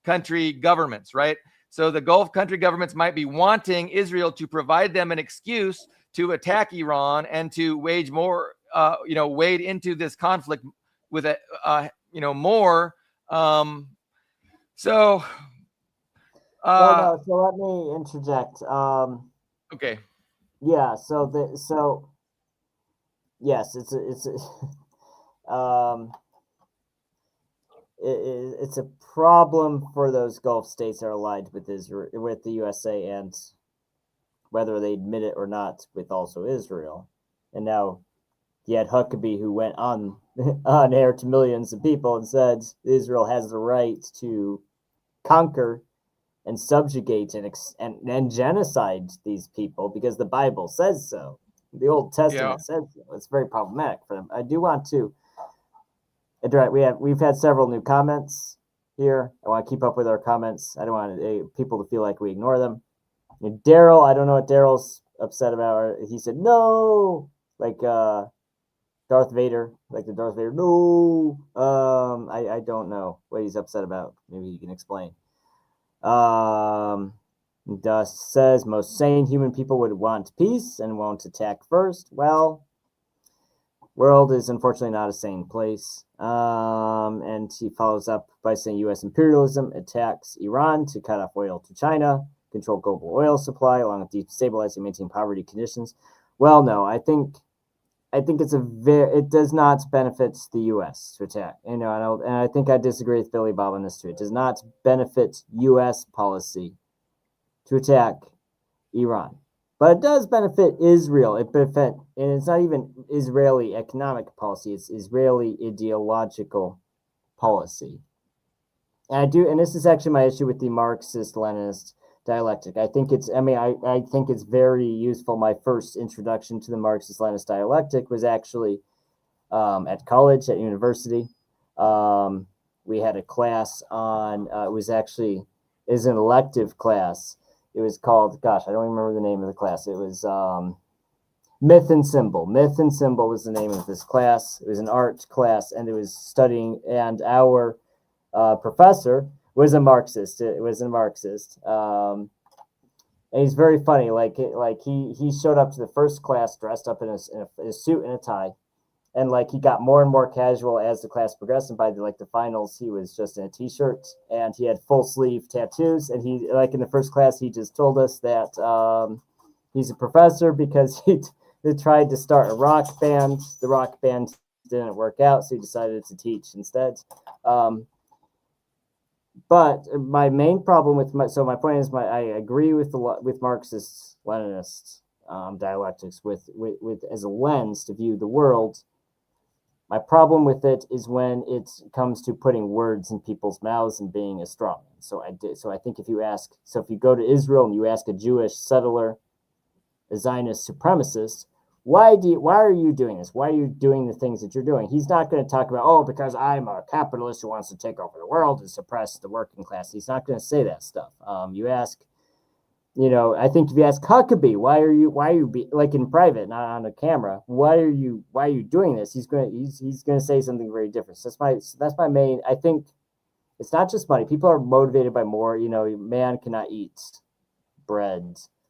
country governments, right? So the Gulf country governments might be wanting Israel to provide them an excuse to attack Iran and to wage more, wade into this conflict with more. So let me interject. Okay. Yeah. Yes, it's a problem for those Gulf states that are aligned with Israel, with the USA, and whether they admit it or not, with also Israel. And now you had Huckabee, who went on air to millions of people and said Israel has the right to conquer and subjugate and genocide these people because the Bible says so. The Old Testament says so. It's very problematic for them. I do want to We've had several new comments here. I want to keep up with our comments. I don't want people to feel like we ignore them. Daryl, I don't know what Daryl's upset about. He said no, like Darth Vader, like the Darth Vader. No, I don't know what he's upset about. Maybe you can explain. Dust says most sane human people would want peace and won't attack first. Well, world is unfortunately not a sane place. And he follows up by saying U.S. imperialism attacks Iran to cut off oil to China, control global oil supply, along with destabilizing and maintaining poverty conditions. Well, no, I think it does not benefit the U.S. to attack. And I think I disagree with Billy Bob on this too. It does not benefit U.S. policy to attack Iran. But it does benefit Israel. And it's not even Israeli economic policy, it's Israeli ideological policy. And this is actually my issue with the Marxist-Leninist dialectic. I think it's very useful. My first introduction to the Marxist-Leninist dialectic was actually at college, at university. We had a class on, it was an elective class. It was called, gosh, I don't remember the name of the class. It was Myth and Symbol. Myth and Symbol was the name of this class. It was an art class, and it was studying, and our professor was a Marxist. It was a Marxist. And he's very funny. He showed up to the first class dressed up in a suit and a tie. And he got more and more casual as the class progressed, and by the finals, he was just in a t-shirt and he had full sleeve tattoos. And he in the first class, he just told us that he's a professor because he tried to start a rock band. The rock band didn't work out, so he decided to teach instead. But my main problem with my point is I agree with Marxist Leninist dialectics with as a lens to view the world. My problem with it is when it comes to putting words in people's mouths and being a strongman. So I think if you go to Israel and you ask a Jewish settler, a Zionist supremacist, why are you doing this? Why are you doing the things that you're doing? He's not going to talk about, because I'm a capitalist who wants to take over the world and suppress the working class. He's not going to say that stuff. You ask, I think if you ask Huckabee, why are you in private, not on the camera, why are you doing this? He's going to say something very different. So that's my main. I think it's not just money. People are motivated by more. Man cannot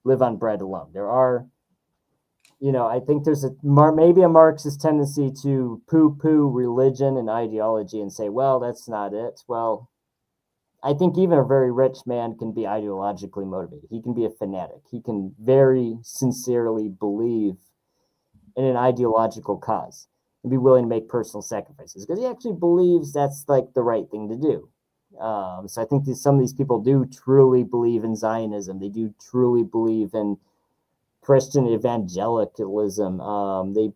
live on bread alone. There are, I think there's maybe a Marxist tendency to poo-poo religion and ideology and say, well, that's not it. Well, I think even a very rich man can be ideologically motivated. He can be a fanatic. He can very sincerely believe in an ideological cause and be willing to make personal sacrifices because he actually believes that's the right thing to do. So I think some of these people do truly believe in Zionism. They do truly believe in Christian evangelicalism. They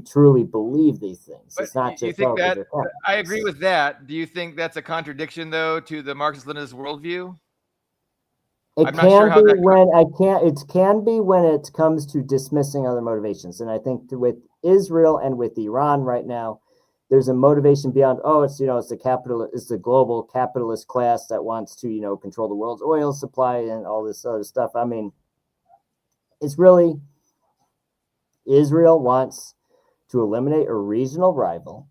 truly believe these things. But it's not just. You think that I agree with that. Do you think that's a contradiction though to the Marxist-Leninist worldview? It can be when it comes to dismissing other motivations, and I think with Israel and with Iran right now, there's a motivation beyond. It's the global capitalist class that wants to control the world's oil supply and all this other stuff. I mean, it's really Israel wants to eliminate a regional rival,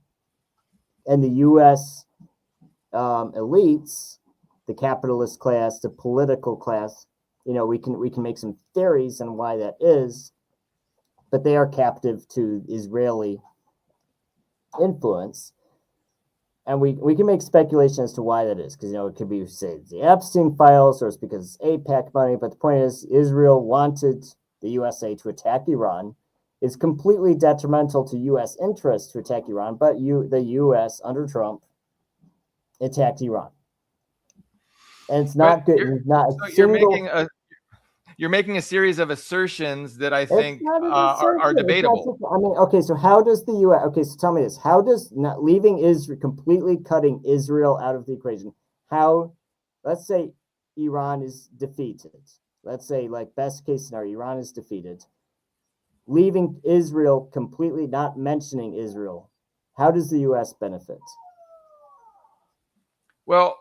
and the U.S. Elites, the capitalist class, the political class, we can make some theories on why that is, but they are captive to Israeli influence, and we can make speculation as to why that is, because it could be, say, the Epstein files, or it's because it's AIPAC money. But the point is, Israel wanted the USA to attack Iran. It's completely detrimental to U.S. interests to attack Iran, but the U.S. under Trump attacked Iran, and it's not good. It's not you're making a series of assertions that I think are debatable. So how does the U.S. Okay, so tell me this: how does not leaving Israel, completely cutting Israel out of the equation? How? Let's say Iran is defeated. Let's say, best case scenario, Iran is defeated. Leaving Israel completely, not mentioning Israel. How does the U.S. benefit? Well,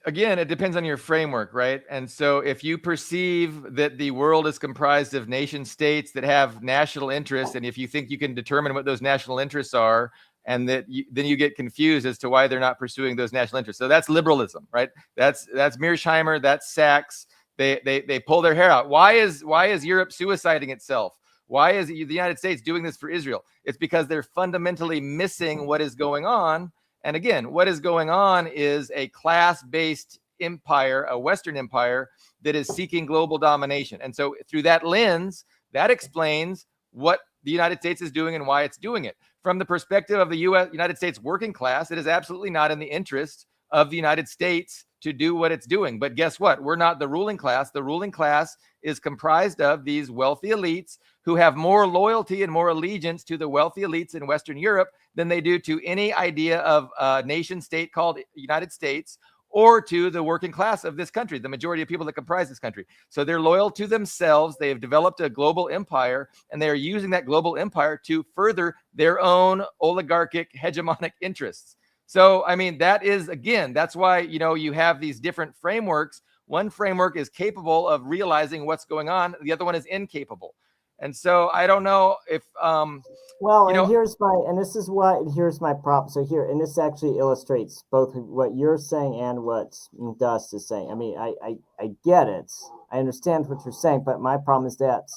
again, it depends on your framework, right? And so if you perceive that the world is comprised of nation states that have national interests, and if you think you can determine what those national interests are, and that then you get confused as to why they're not pursuing those national interests. So that's liberalism, right? That's Mearsheimer, that's Sachs. They pull their hair out. Why is Europe suiciding itself? Why is the United States doing this for Israel? It's because they're fundamentally missing what is going on. And again, what is going on is a class-based empire, a Western empire that is seeking global domination. And so through that lens, that explains what the United States is doing and why it's doing it. From the perspective of the United States working class, it is absolutely not in the interest of the United States to do what it's doing. But guess what? We're not the ruling class. The ruling class is comprised of these wealthy elites who have more loyalty and more allegiance to the wealthy elites in Western Europe than they do to any idea of a nation state called United States, or to the working class of this country, the majority of people that comprise this country. So they're loyal to themselves. They have developed a global empire, and they are using that global empire to further their own oligarchic hegemonic interests. So, I mean, that is, again, that's why, you have these different frameworks. One framework is capable of realizing what's going on. The other one is incapable. And so I don't know if, here's my problem. So here, and this actually illustrates both what you're saying and what Dust is saying. I mean, I get it. I understand what you're saying, but my problem is that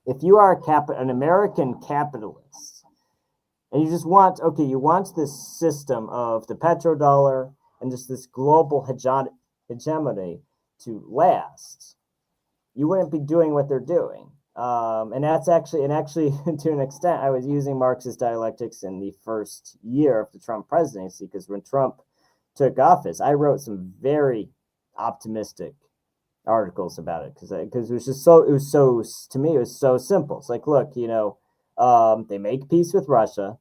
if you are an American capitalist, and you just want this system of the petrodollar and just this global hegemony to last, you wouldn't be doing what they're doing. And actually to an extent, I was using Marxist dialectics in the first year of the Trump presidency, because when Trump took office, I wrote some very optimistic articles about it, because it was to me, it was so simple. It's like, look, they make peace with Russia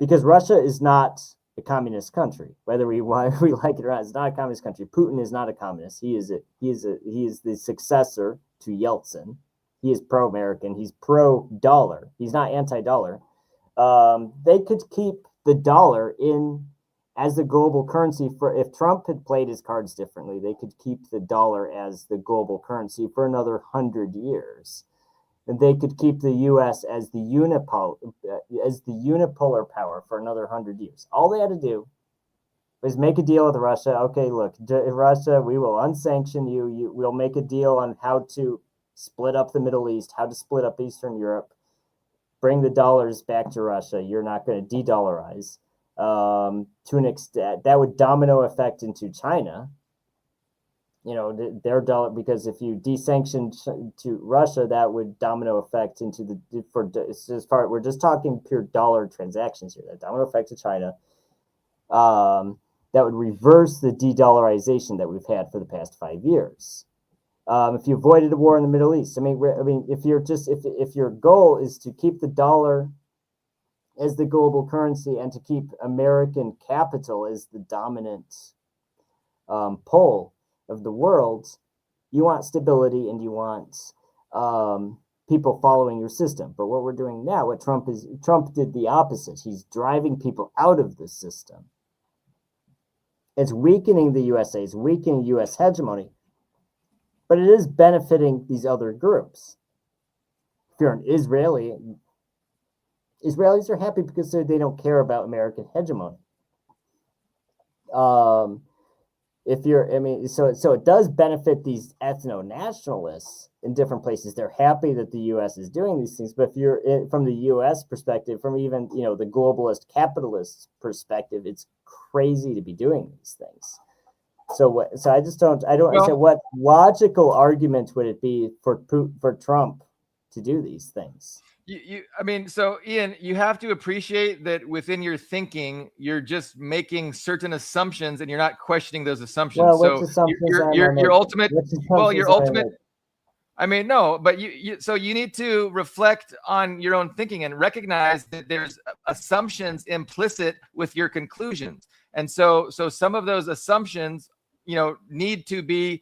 because Russia is not a communist country, whether we like it or not. It's not a communist country. Putin is not a communist. He is the successor to Yeltsin. He is pro-American. He's pro-dollar. He's not anti-dollar. They could keep the dollar in as the global currency if Trump had played his cards differently. They could keep the dollar as the global currency for another 100 years, and they could keep the U.S. as the unipolar power for another 100 years. All they had to do was make a deal with Russia. Okay, look, Russia, we will unsanction you. We'll make a deal on how to split up the Middle East, how to split up Eastern Europe, bring the dollars back to Russia. You're not going to de-dollarize. To an extent, that would domino effect into China. Their dollar, because if you desanction to Russia, that would domino effect into we're just talking pure dollar transactions here. That domino effect to China. That would reverse the de-dollarization that we've had for the past 5 years. If you avoided a war in the Middle East, if your goal is to keep the dollar as the global currency and to keep American capital as the dominant pole of the world, you want stability and you want people following your system. But what we're doing now, Trump did the opposite. He's driving people out of the system. It's weakening the USA. It's weakening U.S. hegemony. But it is benefiting these other groups. If you're an Israeli, Israelis are happy because they don't care about American hegemony. So it does benefit these ethno-nationalists in different places. They're happy that the U.S. is doing these things. But if you're from the U.S. perspective, from even the globalist capitalist perspective, it's crazy to be doing these things. So what logical argument would it be for Trump to do these things? So Ian, you have to appreciate that within your thinking, you're just making certain assumptions and you're not questioning those assumptions. Well, so your ultimate. No, but you need to reflect on your own thinking and recognize that there's assumptions implicit with your conclusions. And so some of those assumptions, need to be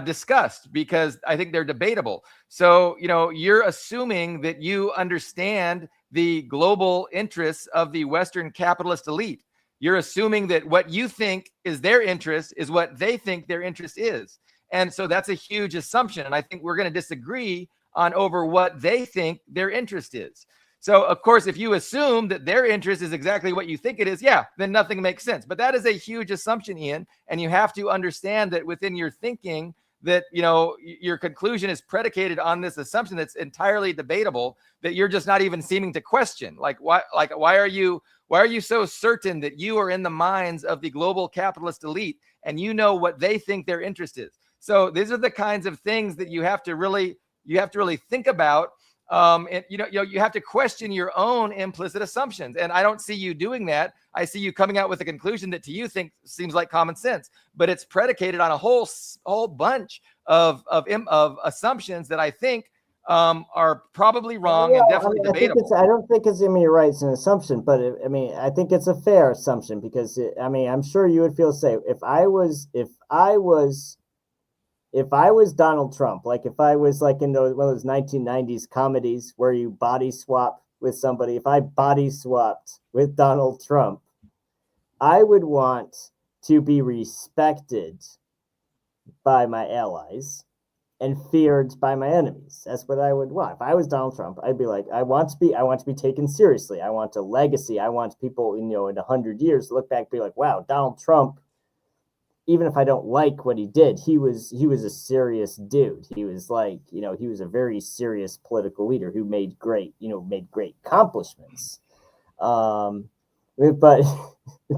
discussed, because I think they're debatable. So, you're assuming that you understand the global interests of the Western capitalist elite. You're assuming that what you think is their interest is what they think their interest is. And so that's a huge assumption. And I think we're going to disagree on over what they think their interest is. So, of course, if you assume that their interest is exactly what you think it is, yeah, then nothing makes sense. But that is a huge assumption, Ian. And you have to understand that within your thinking that, you know, your conclusion is predicated on this assumption that's entirely debatable, that you're just not even seeming to question. Like, why are you so certain that you are in the minds of the global capitalist elite and you know what they think their interest is? So these are the kinds of things that you have to really think about. And you have to question your own implicit assumptions. And I don't see you doing that. I see you coming out with a conclusion that to you seems like common sense, but it's predicated on a whole bunch of assumptions that I think are probably wrong and definitely debatable. I don't think it's, you're right, it's an assumption, but I think it's a fair assumption because I'm sure you would feel safe if I was Donald Trump, like if I was like in one of those 1990s comedies where you body swap with somebody, if I body swapped with Donald Trump, I would want to be respected by my allies and feared by my enemies. That's what I would want. If I was Donald Trump, I'd be like, I want to be taken seriously. I want a legacy. I want people, in 100 years to look back and be like, wow, Donald Trump, even if I don't like what he did, he was a serious dude. He was like, he was a very serious political leader who made great accomplishments. But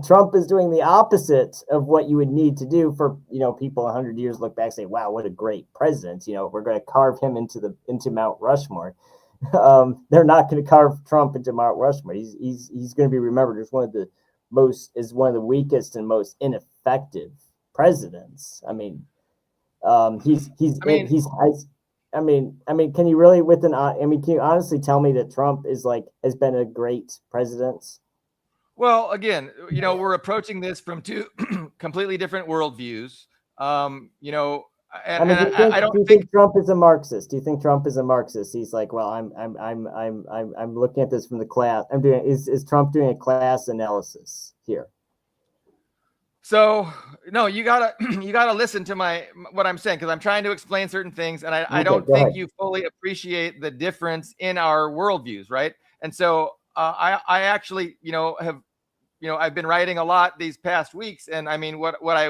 Trump is doing the opposite of what you would need to do for, people 100 years look back and say, wow, what a great president. We're going to carve him into Mount Rushmore. They're not going to carve Trump into Mount Rushmore. He's going to be remembered as one of the weakest and most ineffective presidents. Can you really can you honestly tell me that Trump has been a great president? Well, again, we're approaching this from two completely different worldviews. Do you think Trump is a Marxist? Do you think Trump is a Marxist? He's like, well, I'm looking at this from the class. Is Trump doing a class analysis here? So no, you gotta listen to what I'm saying, because I'm trying to explain certain things, and I don't think you fully appreciate the difference in our worldviews, right? And so I actually I've been writing a lot these past weeks, and what I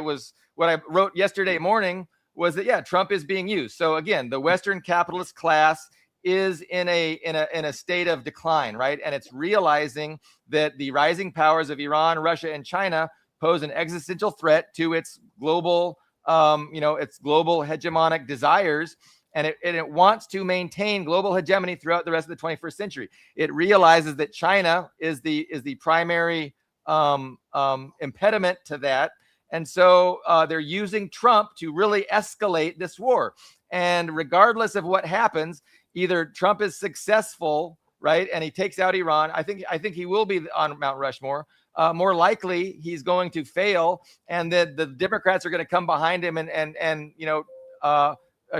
wrote yesterday morning was that Trump is being used. So again, the Western capitalist class is in a state of decline, right? And it's realizing that the rising powers of Iran, Russia, and China pose an existential threat to its global hegemonic desires, and it wants to maintain global hegemony throughout the rest of the 21st century. It realizes that China is the primary impediment to that, and so they're using Trump to really escalate this war. And regardless of what happens, either Trump is successful, right, and he takes out Iran. I think he will be on Mount Rushmore. More likely, he's going to fail, and the Democrats are going to come behind him and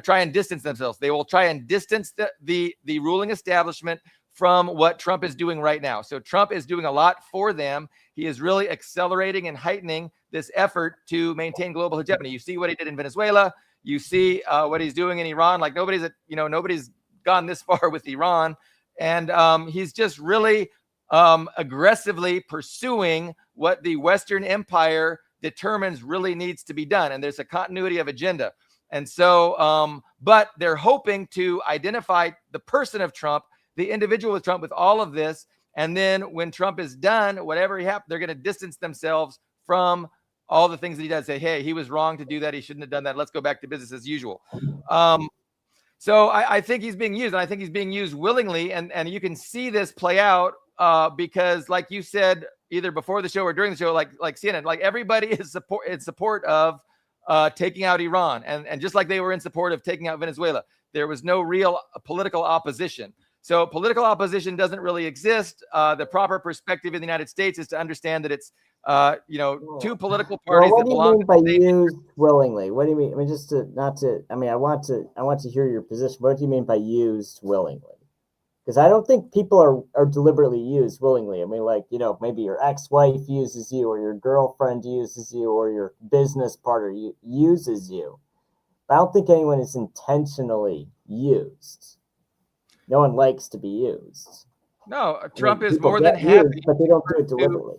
try and distance themselves. They will try and distance the ruling establishment from what Trump is doing right now. So Trump is doing a lot for them. He is really accelerating and heightening this effort to maintain global hegemony. You see what he did in Venezuela. You see what he's doing in Iran. Like nobody's gone this far with Iran, and he's just really aggressively pursuing what the Western Empire determines really needs to be done. And there's a continuity of agenda. And so, but they're hoping to identify the person of Trump, the individual with Trump, with all of this. And then when Trump is done, whatever he happens, they're going to distance themselves from all the things that he does. Say, hey, he was wrong to do that. He shouldn't have done that. Let's go back to business as usual. So I think he's being used, and I think he's being used willingly. And you can see this play out because, like you said, either before the show or during the show, like CNN, like everybody is in support of taking out Iran, and just like they were in support of taking out Venezuela, there was no real political opposition. So political opposition doesn't really exist. The proper perspective in the United States is to understand that it's two political parties that belong. What do you mean by used willingly? What do you mean? I mean, I want to hear your position. What do you mean by used willingly? Because I don't think people are deliberately used willingly. I mean, like, maybe your ex-wife uses you, or your girlfriend uses you, or your business partner uses you. But I don't think anyone is intentionally used. No one likes to be used. No, Trump is people more than get happy used, but they don't do it deliberately.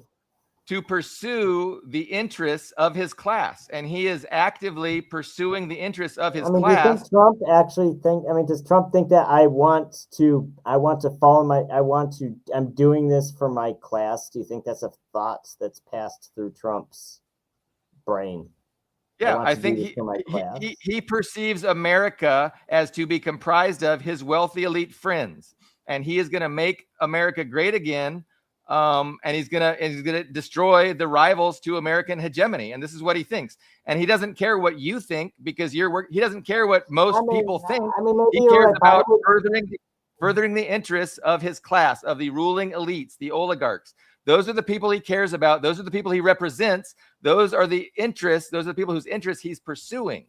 to pursue the interests of his class, and he is actively pursuing the interests of his Do you class. think Trump actually does Trump think that I'm doing this for my class? Do you think that's a thought that's passed through Trump's brain? Yeah, I think he perceives America as to be comprised of his wealthy elite friends, and he is going to make America great again. And he's gonna destroy the rivals to American hegemony, and this is what he thinks. And he doesn't care what you think, because he doesn't care what most people think. He cares about furthering the interests of his class, of the ruling elites, the oligarchs. Those are the people he cares about. Those are the people he represents. Those are the interests. Those are the people whose interests he's pursuing.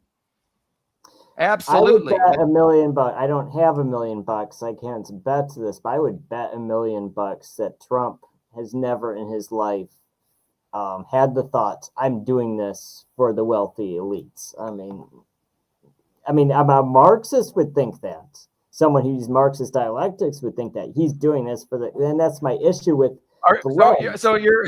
Absolutely. I would bet $1 million. I don't have $1 million. I can't bet to this, but I would bet $1 million that Trump has never in his life had the thought, I'm doing this for the wealthy elites. I mean, a Marxist would think that. Someone who uses Marxist dialectics would think that he's doing this and that's my issue with. So your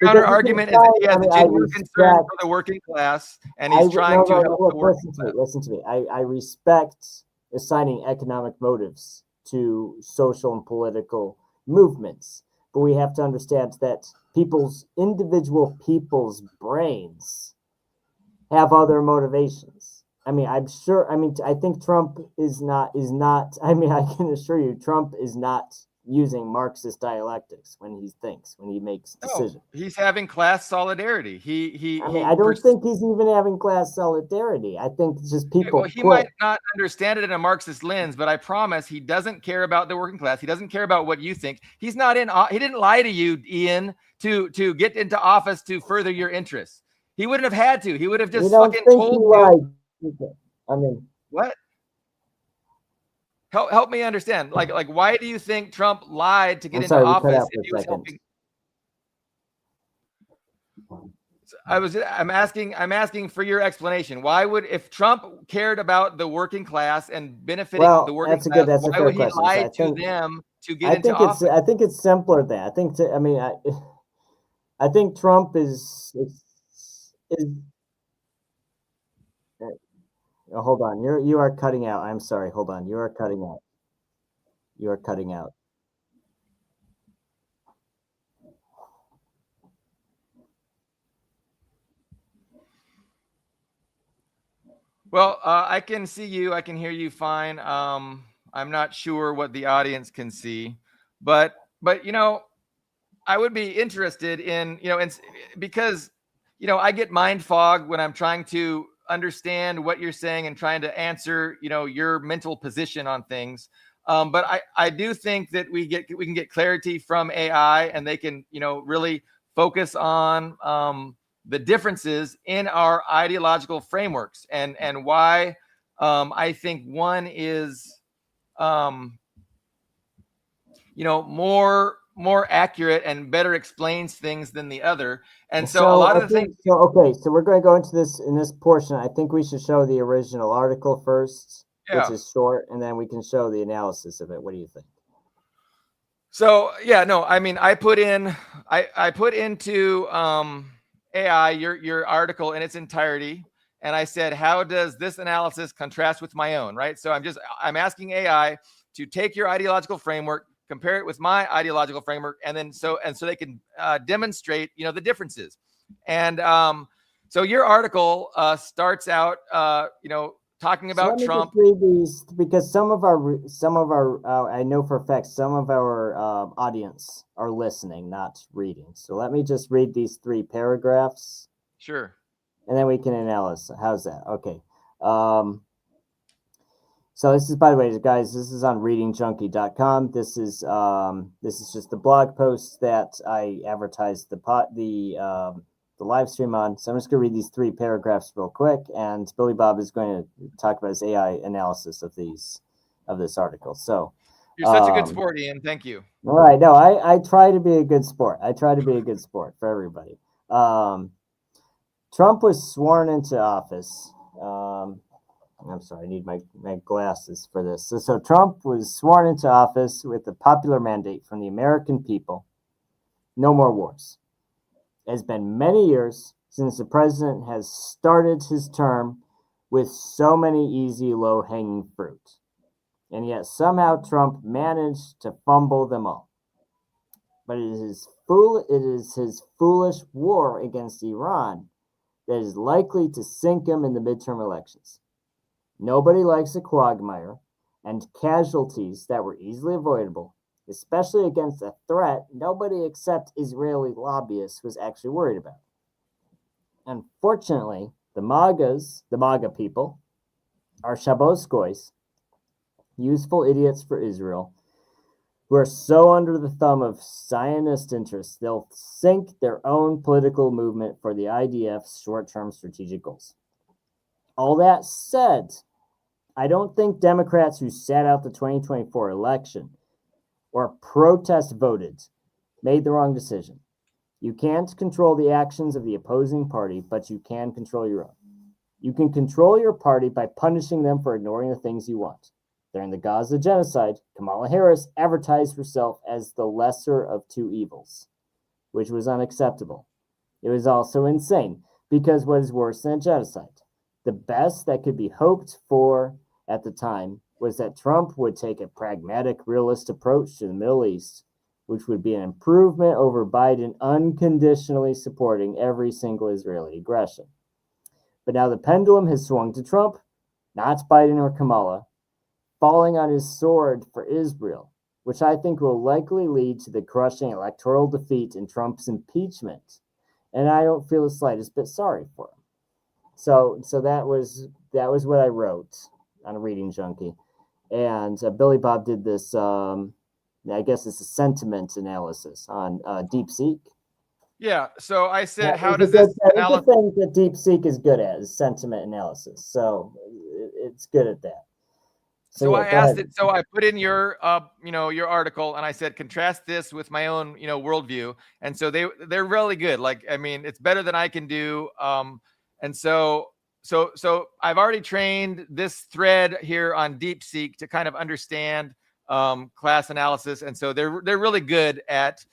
counter argument is that he has a genuine concern for the working class, and he's trying to help the working class. Listen to me. I respect assigning economic motives to social and political movements, but we have to understand that individual people's brains have other motivations. I think Trump is not, I can assure you, Trump is not using Marxist dialectics when he makes decisions. No, he's having class solidarity. I don't think he's even having class solidarity. I think it's just people. Well, he might not understand it in a Marxist lens, but I promise he doesn't care about the working class. He doesn't care about what you think. He didn't lie to you, Ian, to get into office to further your interests. He wouldn't have had to. He would have just fucking told you. What? Help me understand. Like, why do you think Trump lied to get into office if he was helping? I'm asking for your explanation. Why would, if Trump cared about the working class and benefiting the working class, why would he lie to them to get into office? I think it's simpler than that. I think Trump is hold on. You are cutting out. I'm sorry. Hold on. You are cutting out. You are cutting out. Well, I can see you. I can hear you fine. I'm not sure what the audience can see, but I would be interested in, because I get mind fog when I'm trying to understand what you're saying and trying to answer, your mental position on things. But I do think that we can get clarity from AI, and they can, really focus on the differences in our ideological frameworks, and why I think one is, more accurate and better explains things than the other. And so a lot of the things. Okay, so we're going to go into this in this portion. I think we should show the original article first, which is short, and then we can show the analysis of it. What do you think? So I put into AI your article in its entirety, and I said, how does this analysis contrast with my own? Right. So I'm asking AI to take your ideological framework, compare it with my ideological framework, and then so they can demonstrate, the differences. And so your article starts out, talking about Trump. Just read these, because some of our I know for a fact some of our audience are listening, not reading. So let me just read these 3 paragraphs. Sure. And then we can analyze. How's that? Okay. So this is, by the way, guys, this is on readingjunkie.com. This is just the blog post that I advertised the live stream on. So I'm just going to read these 3 paragraphs real quick, and Billy Bob is going to talk about his AI analysis of this article. So You're such a good sport, Ian. Thank you. All right. No, I try to be a good sport. I try to be a good sport for everybody. Trump was sworn into office. I'm sorry, I need my glasses for this. So Trump was sworn into office with a popular mandate from the American people. No more wars. It has been many years since the president has started his term with so many easy, low-hanging fruit. And yet somehow Trump managed to fumble them all. But it is his foolish war against Iran that is likely to sink him in the midterm elections. Nobody likes a quagmire, and casualties that were easily avoidable, especially against a threat nobody except Israeli lobbyists was actually worried about. Unfortunately, the MAGA people, are Shaboskois, useful idiots for Israel, who are so under the thumb of Zionist interests, they'll sink their own political movement for the IDF's short-term strategic goals. All that said, I don't think Democrats who sat out the 2024 election or protest voted made the wrong decision. You can't control the actions of the opposing party, but you can control your own. You can control your party by punishing them for ignoring the things you want. During the Gaza genocide, Kamala Harris advertised herself as the lesser of two evils, which was unacceptable. It was also insane, because what is worse than a genocide? The best that could be hoped for at the time was that Trump would take a pragmatic, realist approach to the Middle East, which would be an improvement over Biden unconditionally supporting every single Israeli aggression. But now the pendulum has swung to Trump, not Biden or Kamala, falling on his sword for Israel, which I think will likely lead to the crushing electoral defeat in Trump's impeachment. And I don't feel the slightest bit sorry for him. So that was what I wrote on a Reading Junkie. And Billy Bob did this, I guess it's a sentiment analysis on DeepSeek. Yeah. So I said, It's how does this analysis? The thing that DeepSeek is good at is sentiment analysis. So it's good at that. So I asked it. So I put in your, your article, and I said, contrast this with my own, worldview. And so they're really good. Like, I mean, it's better than I can do. And so I've already trained this thread here on DeepSeek to kind of understand class analysis, and so they're really good at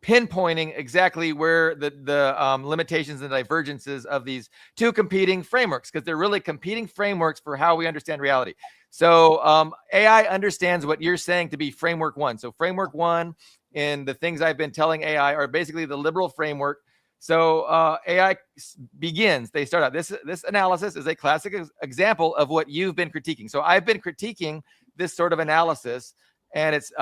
pinpointing exactly where the limitations and divergences of these two competing frameworks, because they're really competing frameworks for how we understand reality. So AI understands what you're saying to be framework one. So framework one in the things I've been telling AI are basically the liberal framework. So AI begins, they start out, this analysis is a classic example of what you've been critiquing. So I've been critiquing this sort of analysis, and it's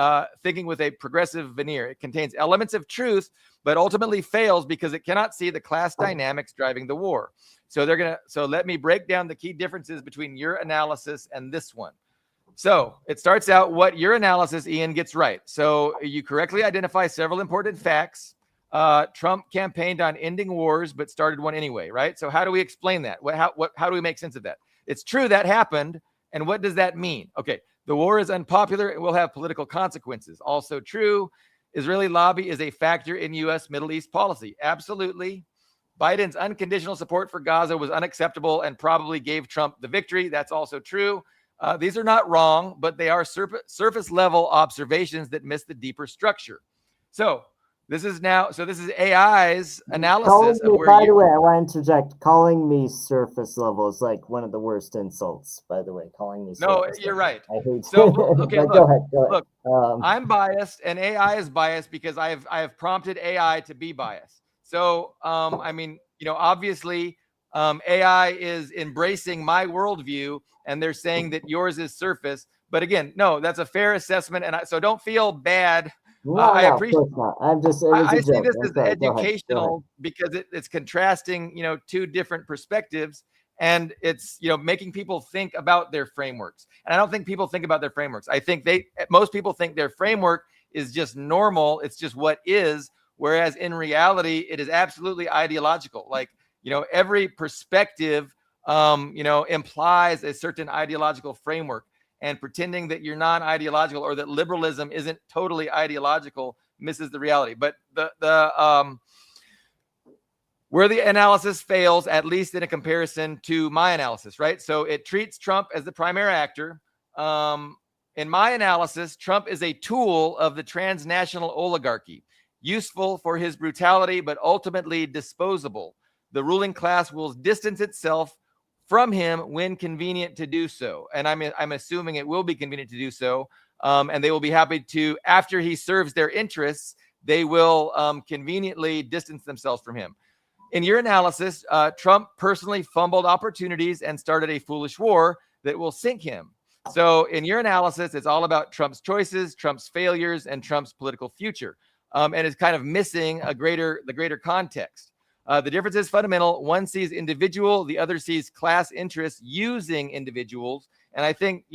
thinking with a progressive veneer. It contains elements of truth, but ultimately fails because it cannot see the class dynamics driving the war. So let me break down the key differences between your analysis and this one. So it starts out what your analysis, Ian, gets right. So you correctly identify several important facts. Trump campaigned on ending wars, but started one anyway, right? So how do we explain that? How do we make sense of that? It's true that happened. And what does that mean? Okay, the war is unpopular and will have political consequences. Also true, Israeli lobby is a factor in U.S. Middle East policy. Absolutely. Biden's unconditional support for Gaza was unacceptable and probably gave Trump the victory. That's also true. These are not wrong, but they are surface level observations that miss the deeper structure. So this is AI's analysis of where by the way, I want to interject. Calling me surface level is like one of the worst insults, by the way. Calling me No, surface you're level. right. I hate so okay, go ahead. Look, I'm biased and AI is biased because I have prompted AI to be biased. So I mean, obviously AI is embracing my worldview and they're saying that yours is surface. But again, no, that's a fair assessment. And so don't feel bad. I appreciate. Of course not. I'm just. I see this as educational because it's contrasting, two different perspectives, and it's making people think about their frameworks. And I don't think people think about their frameworks. I think most people think their framework is just normal. It's just what is. Whereas in reality, it is absolutely ideological. Like every perspective, implies a certain ideological framework. and pretending that you're non-ideological or that liberalism isn't totally ideological misses the reality. But where the analysis fails, at least in a comparison to my analysis, right? So it treats Trump as the primary actor. In my analysis, Trump is a tool of the transnational oligarchy, useful for his brutality, but ultimately disposable. The ruling class will distance itself from him when convenient to do so. And I'm assuming it will be convenient to do so. And they will be happy to, after he serves their interests, they will conveniently distance themselves from him. In your analysis, Trump personally fumbled opportunities and started a foolish war that will sink him. So in your analysis, it's all about Trump's choices, Trump's failures, and Trump's political future. And it's kind of missing the greater context. The difference is fundamental. One sees individual, the other sees class interests using individuals. And I think,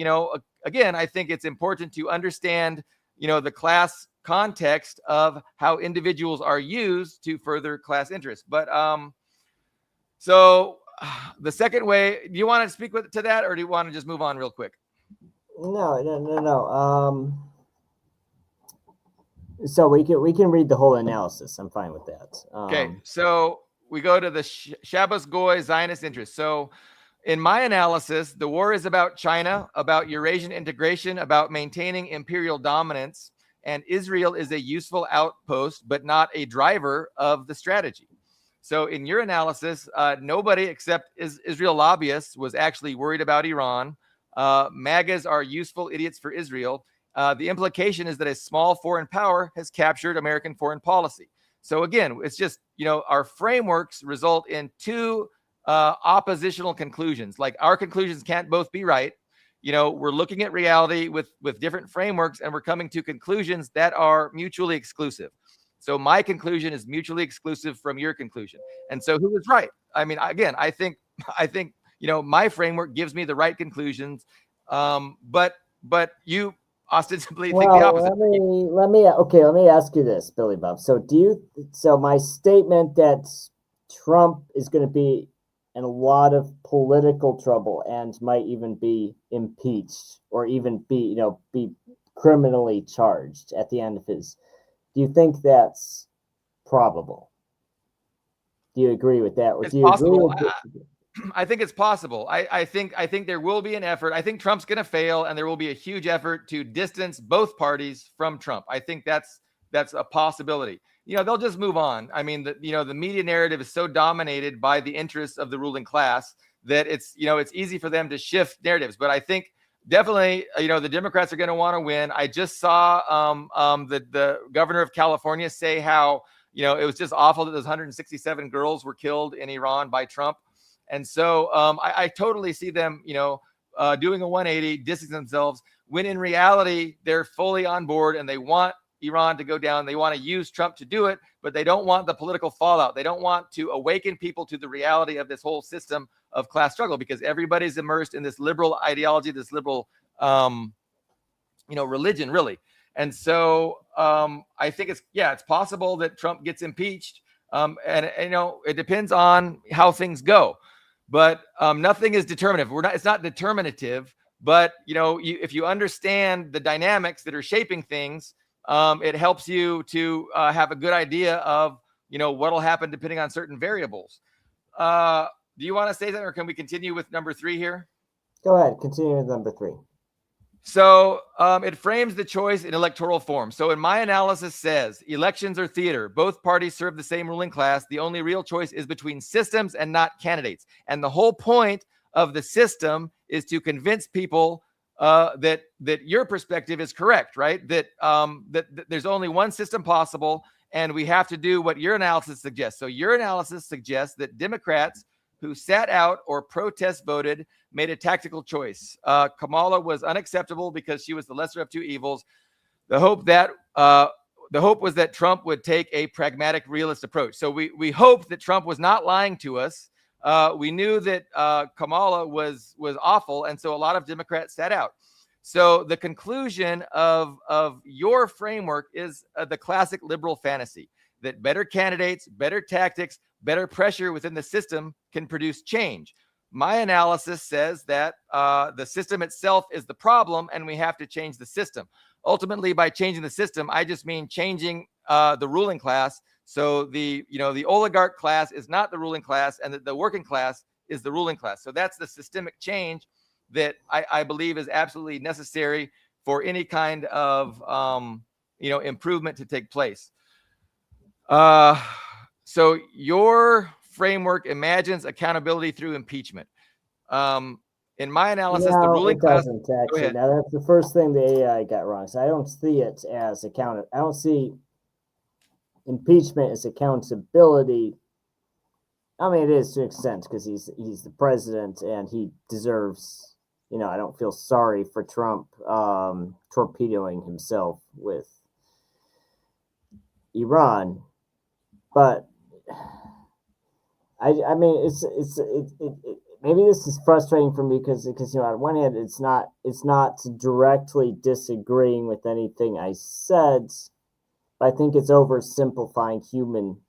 again, I think it's important to understand, the class context of how individuals are used to further class interests. But so the second way, do you want to speak to that, or do you want to just move on real quick? No. So we can read the whole analysis. I'm fine with that. Okay, so we go to the Shabbos Goy Zionist interest. So in my analysis, the war is about China, about Eurasian integration, about maintaining imperial dominance, and Israel is a useful outpost, but not a driver of the strategy. So in your analysis, nobody except Israel lobbyists was actually worried about Iran. MAGAs are useful idiots for Israel. The implication is that a small foreign power has captured American foreign policy. So again, it's just, our frameworks result in two oppositional conclusions. Like, our conclusions can't both be right. We're looking at reality with different frameworks, and we're coming to conclusions that are mutually exclusive. So my conclusion is mutually exclusive from your conclusion. And so who is right? I mean, again, I think, my framework gives me the right conclusions. But you ostensibly think the opposite. Let me ask you this, Billy Bob. So my statement that Trump is going to be in a lot of political trouble and might even be impeached or even be criminally charged at the end of his, do you think that's probable? Do you agree with that? Or it's do you possible. agree with I think it's possible. I think there will be an effort. I think Trump's going to fail, and there will be a huge effort to distance both parties from Trump. I think that's a possibility. They'll just move on. I mean, the media narrative is so dominated by the interests of the ruling class that it's easy for them to shift narratives. But I think definitely, the Democrats are going to want to win. I just saw the governor of California say how, it was just awful that those 167 girls were killed in Iran by Trump. And so I totally see them, doing a 180, distancing themselves, when in reality, they're fully on board and they want Iran to go down. They want to use Trump to do it, but they don't want the political fallout. They don't want to awaken people to the reality of this whole system of class struggle, because everybody's immersed in this liberal ideology, this liberal, religion, really. And so I think it's possible that Trump gets impeached. And it depends on how things go. But nothing is determinative. It's not determinative, but if you understand the dynamics that are shaping things, it helps you to have a good idea of what'll happen depending on certain variables. Do you want to say something, or can we continue with number 3 here? Go ahead, continue with number 3. So it frames the choice in electoral form. So in my analysis says elections are theater. Both parties serve the same ruling class. The only real choice is between systems and not candidates. And the whole point of the system is to convince people that your perspective is correct, right? That there's only one system possible, and we have to do what your analysis suggests. So your analysis suggests that Democrats who sat out or protest voted made a tactical choice. Kamala was unacceptable because she was the lesser of two evils. The hope was that Trump would take a pragmatic, realist approach. So we hoped that Trump was not lying to us. We knew that Kamala was awful, and so a lot of Democrats sat out. So the conclusion of your framework is the classic liberal fantasy that better candidates, better tactics, better pressure within the system can produce change. My analysis says that the system itself is the problem, and we have to change the system. Ultimately, by changing the system, I just mean changing the ruling class. So the oligarch class is not the ruling class, and the working class is the ruling class. So that's the systemic change that I believe is absolutely necessary for any kind of improvement to take place. So your framework imagines accountability through impeachment. In my analysis, the ruling class. Doesn't actually. Now that's the first thing the AI got wrong. So I don't see it as I don't see impeachment as accountability. I mean, it is to an extent because he's the president and he deserves. I don't feel sorry for Trump torpedoing himself with Iran, but I mean, it's maybe this is frustrating for me because on one hand it's not directly disagreeing with anything I said, but I think it's oversimplifying human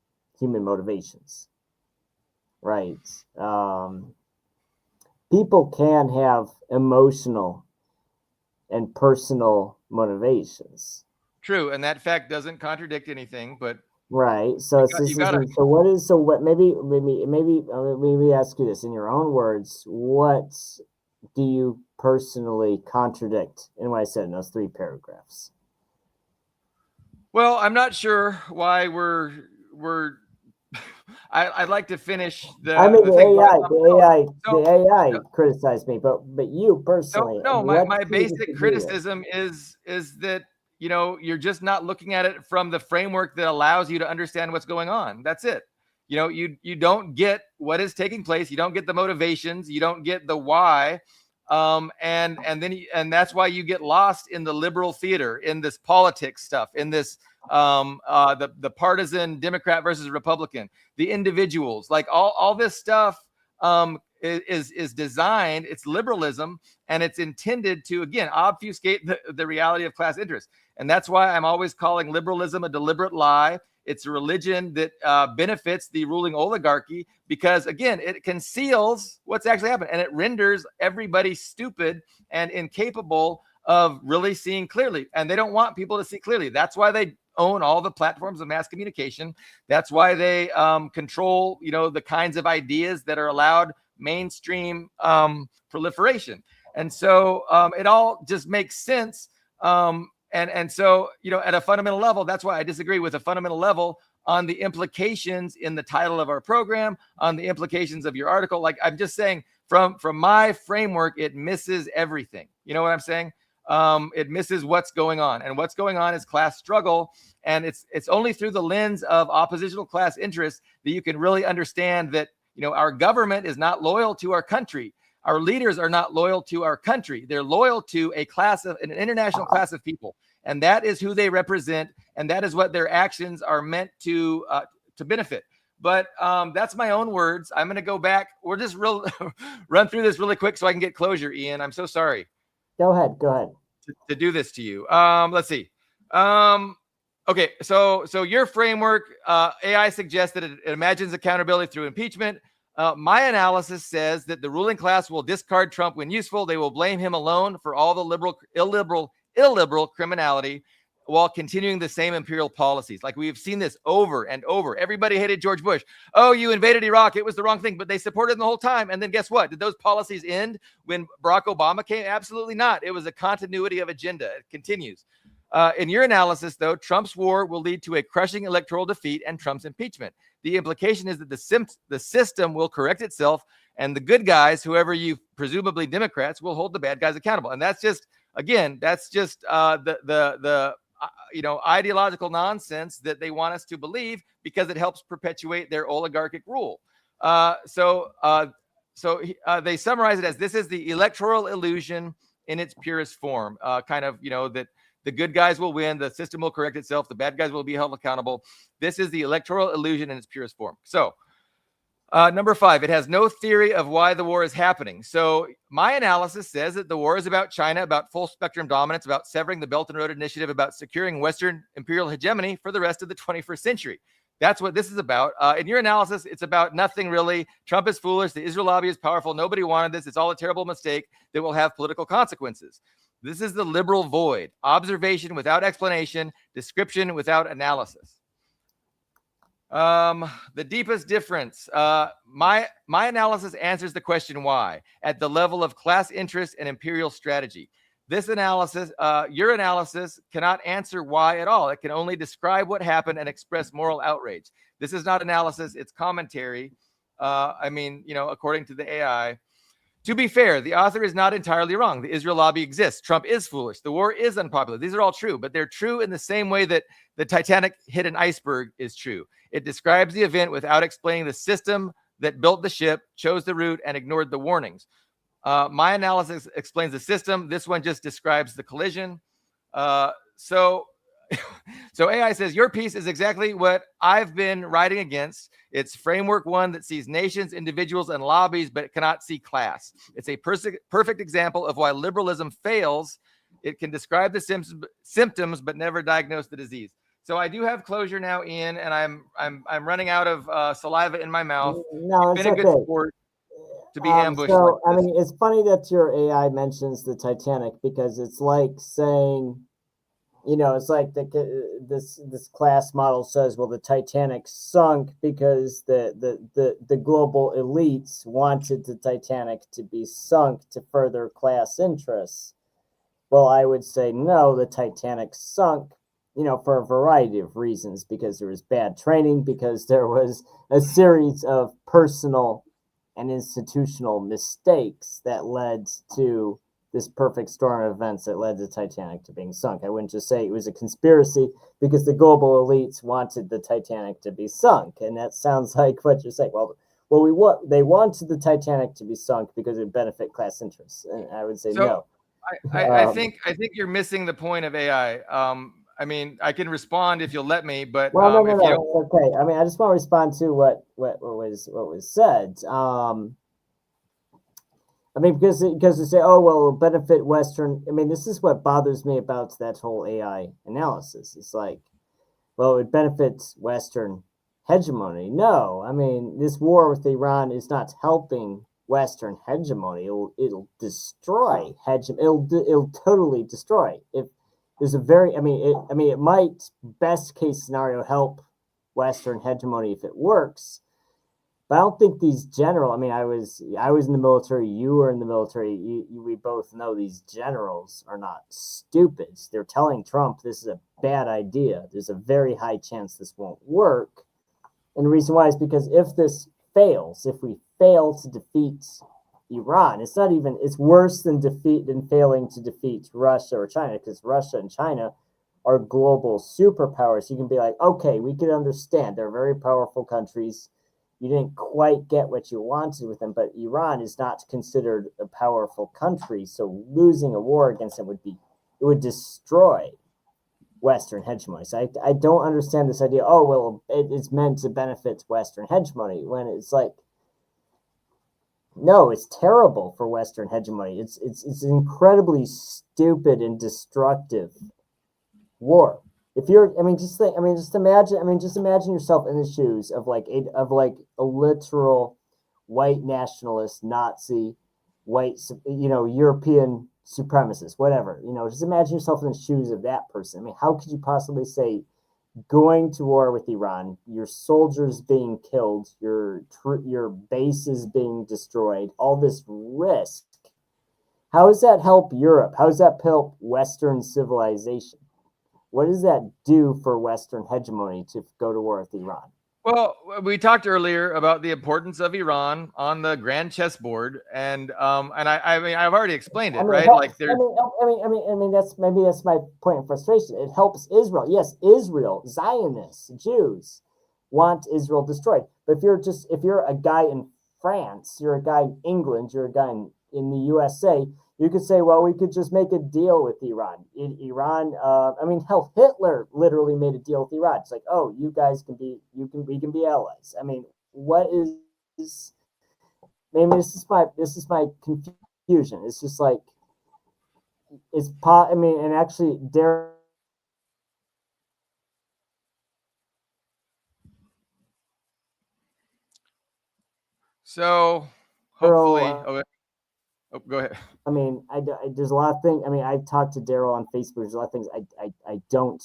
motivations, right? People can have emotional and personal motivations. True, and that fact doesn't contradict anything, but right. So maybe ask you this in your own words. What do you personally contradict in what I said in those 3 paragraphs? Well, I'm not sure why we're I'd like to finish the. I mean, the AI criticized me, but you personally. No, my basic criticism is that you're just not looking at it from the framework that allows you to understand what's going on. That's it. You don't get what is taking place. You don't get the motivations. You don't get the why. And that's why you get lost in the liberal theater, in this politics stuff, in this the partisan Democrat versus Republican, the individuals, like all this stuff is designed. It's liberalism, and it's intended to again obfuscate the reality of class interest. And that's why I'm always calling liberalism a deliberate lie. It's a religion that benefits the ruling oligarchy because, again, it conceals what's actually happened, and it renders everybody stupid and incapable of really seeing clearly. And they don't want people to see clearly. That's why they own all the platforms of mass communication. That's why they control, the kinds of ideas that are allowed mainstream proliferation. And so it all just makes sense. And so, at a fundamental level, that's why I disagree with a fundamental level on the implications in the title of our program, on the implications of your article. Like I'm just saying from my framework, it misses everything. You know what I'm saying? It misses what's going on, and what's going on is class struggle. And it's only through the lens of oppositional class interests that you can really understand that, our government is not loyal to our country. Our leaders are not loyal to our country. They're loyal to an international class of people. And that is who they represent. And that is what their actions are meant to benefit. But that's my own words. I'm going to go back. We're just run through this really quick so I can get closure, Ian. I'm so sorry. Go ahead. To do this to you. Let's see. Okay. So your framework, AI suggests that it imagines accountability through impeachment. My analysis says that the ruling class will discard Trump when useful. They will blame him alone for all the illiberal criminality while continuing the same imperial policies. Like we've seen this over and over. Everybody hated George Bush. Oh, you invaded Iraq. It was the wrong thing, but they supported him the whole time. And then guess what? Did those policies end when Barack Obama came? Absolutely not. It was a continuity of agenda. It continues. In your analysis, though, Trump's war will lead to a crushing electoral defeat and Trump's impeachment. The implication is that the system will correct itself, and the good guys, whoever you presumably Democrats, will hold the bad guys accountable. And that's just the ideological nonsense that they want us to believe because it helps perpetuate their oligarchic rule. So they summarize it as this is the electoral illusion in its purest form, that the good guys will win, the system will correct itself, the bad guys will be held accountable. This is the electoral illusion in its purest form. So number 5, it has no theory of why the war is happening. So my analysis says that the war is about China, about full spectrum dominance, about severing the Belt and Road Initiative, about securing Western imperial hegemony for the rest of the 21st century. That's what this is about. In your analysis, it's about nothing really. Trump is foolish. The Israel lobby is powerful. Nobody wanted this. It's all a terrible mistake that will have political consequences. This is the liberal void. Observation without explanation, description without analysis. The deepest difference. My analysis answers the question why at the level of class interest and imperial strategy. This analysis, your analysis, cannot answer why at all. It can only describe what happened and express moral outrage. This is not analysis; it's commentary. According to the AI. To be fair, the author is not entirely wrong. The Israel lobby exists. Trump is foolish. The war is unpopular. These are all true, but they're true in the same way that the Titanic hit an iceberg is true. It describes the event without explaining the system that built the ship, chose the route, and ignored the warnings. My analysis explains the system. This one just describes the collision. So AI says, your piece is exactly what I've been writing against. It's framework one that sees nations, individuals, and lobbies, but it cannot see class. It's a perfect example of why liberalism fails. It can describe the symptoms, but never diagnose the disease. So I do have closure now, Ian, and I'm running out of saliva in my mouth. No, it's it's been a okay. good sport to be ambushed. So, like it's funny that your AI mentions the Titanic because it's like saying, it's like this class model says, well, the Titanic sunk because the global elites wanted the Titanic to be sunk to further class interests. Well, I would say no, the Titanic sunk, for a variety of reasons, because there was bad training, because there was a series of personal and institutional mistakes that led to this perfect storm of events that led the Titanic to being sunk. I wouldn't just say it was a conspiracy because the global elites wanted the Titanic to be sunk. And that sounds like what you're saying. They wanted the Titanic to be sunk because it would benefit class interests. And I would say no. I think you're missing the point of AI. I can respond if you'll let me, but no, it's okay. I just want to respond to what was said. Because they say, oh, well, it'll benefit Western. This is what bothers me about that whole AI analysis. It's like, well, it benefits Western hegemony. No, this war with Iran is not helping Western hegemony. It'll destroy hegemony. It'll totally destroy. If there's a very, it might best case scenario help Western hegemony if it works. But I don't think these general. I was in the military. You were in the military. We both know these generals are not stupid. They're telling Trump this is a bad idea. There's a very high chance this won't work. And the reason why is because if this fails, if we fail to defeat Iran, it's worse than failing to defeat Russia or China, because Russia and China are global superpowers. You can be like, okay, we can understand. They're very powerful countries. You didn't quite get what you wanted with them, but Iran is not considered a powerful country, so losing a war against them would destroy Western hegemony. So I don't understand this idea, oh, well, it's meant to benefit Western hegemony, when it's like, no, it's terrible for Western hegemony. It's incredibly stupid and destructive war. If you're, just imagine yourself in the shoes of a literal white nationalist, Nazi, European supremacist, whatever. Just imagine yourself in the shoes of that person. How could you possibly say going to war with Iran, your soldiers being killed, your bases being destroyed, all this risk? How does that help Europe? How does that help Western civilization? What does that do for Western hegemony to go to war with Iran? Well, we talked earlier about the importance of Iran on the grand chessboard, and I've already explained it, right? That's my point of frustration. It helps Israel. Yes, Israel, Zionists, Jews want Israel destroyed. But if you're a guy in France, you're a guy in England, you're a guy in the USA, you could say, well, we could just make a deal with Iran. Hell, Hitler literally made a deal with Iran. It's like, oh, we can be allies. What is? This is my confusion. It's just like, and actually, So hopefully, go ahead. I mean, there's a lot of things. I mean, I've talked to Daryl on Facebook. There's a lot of things I don't.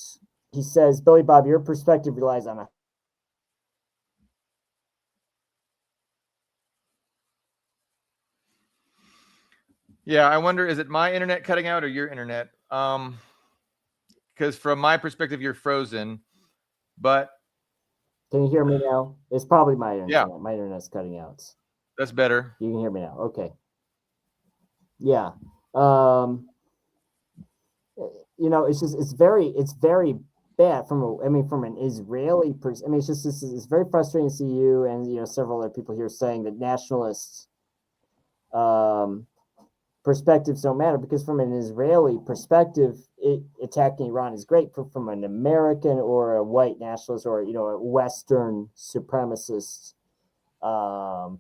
He says, Billy Bob, your perspective relies on a. Yeah, I wonder, is it my internet cutting out or your internet? Because from my perspective, you're frozen. But can you hear me now? It's probably my internet. Yeah, my internet's cutting out. That's better. You can hear me now. Okay. Yeah. It's very bad from an Israeli person. I mean, it's very frustrating to see you and several other people here saying that nationalists perspectives don't matter, because from an Israeli perspective, attacking Iran is great. From an American or a white nationalist or a Western supremacist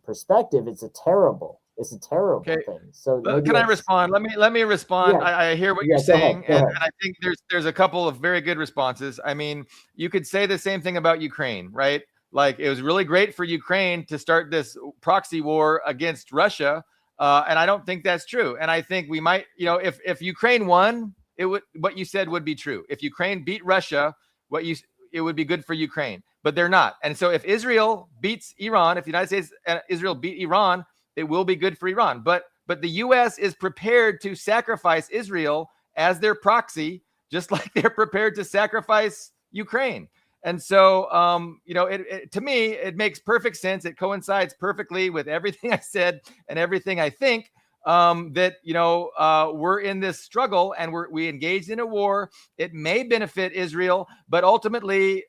perspective, it's a terrible thing. So can I respond? Let me respond. Yeah. I hear what you're saying, go ahead. and I think there's a couple of very good responses. I mean, you could say the same thing about Ukraine, right? Like, it was really great for Ukraine to start this proxy war against Russia. And I don't think that's true. And I think we might, if Ukraine won, what you said would be true. If Ukraine beat Russia, it would be good for Ukraine, but they're not. And so if Israel beats Iran, if the United States and Israel beat Iran, it will be good for Iran. But the U.S. is prepared to sacrifice Israel as their proxy, just like they're prepared to sacrifice Ukraine. And so, to me, it makes perfect sense. It coincides perfectly with everything I said and everything I think, that, we're in this struggle and we engaged in a war. It may benefit Israel, but ultimately,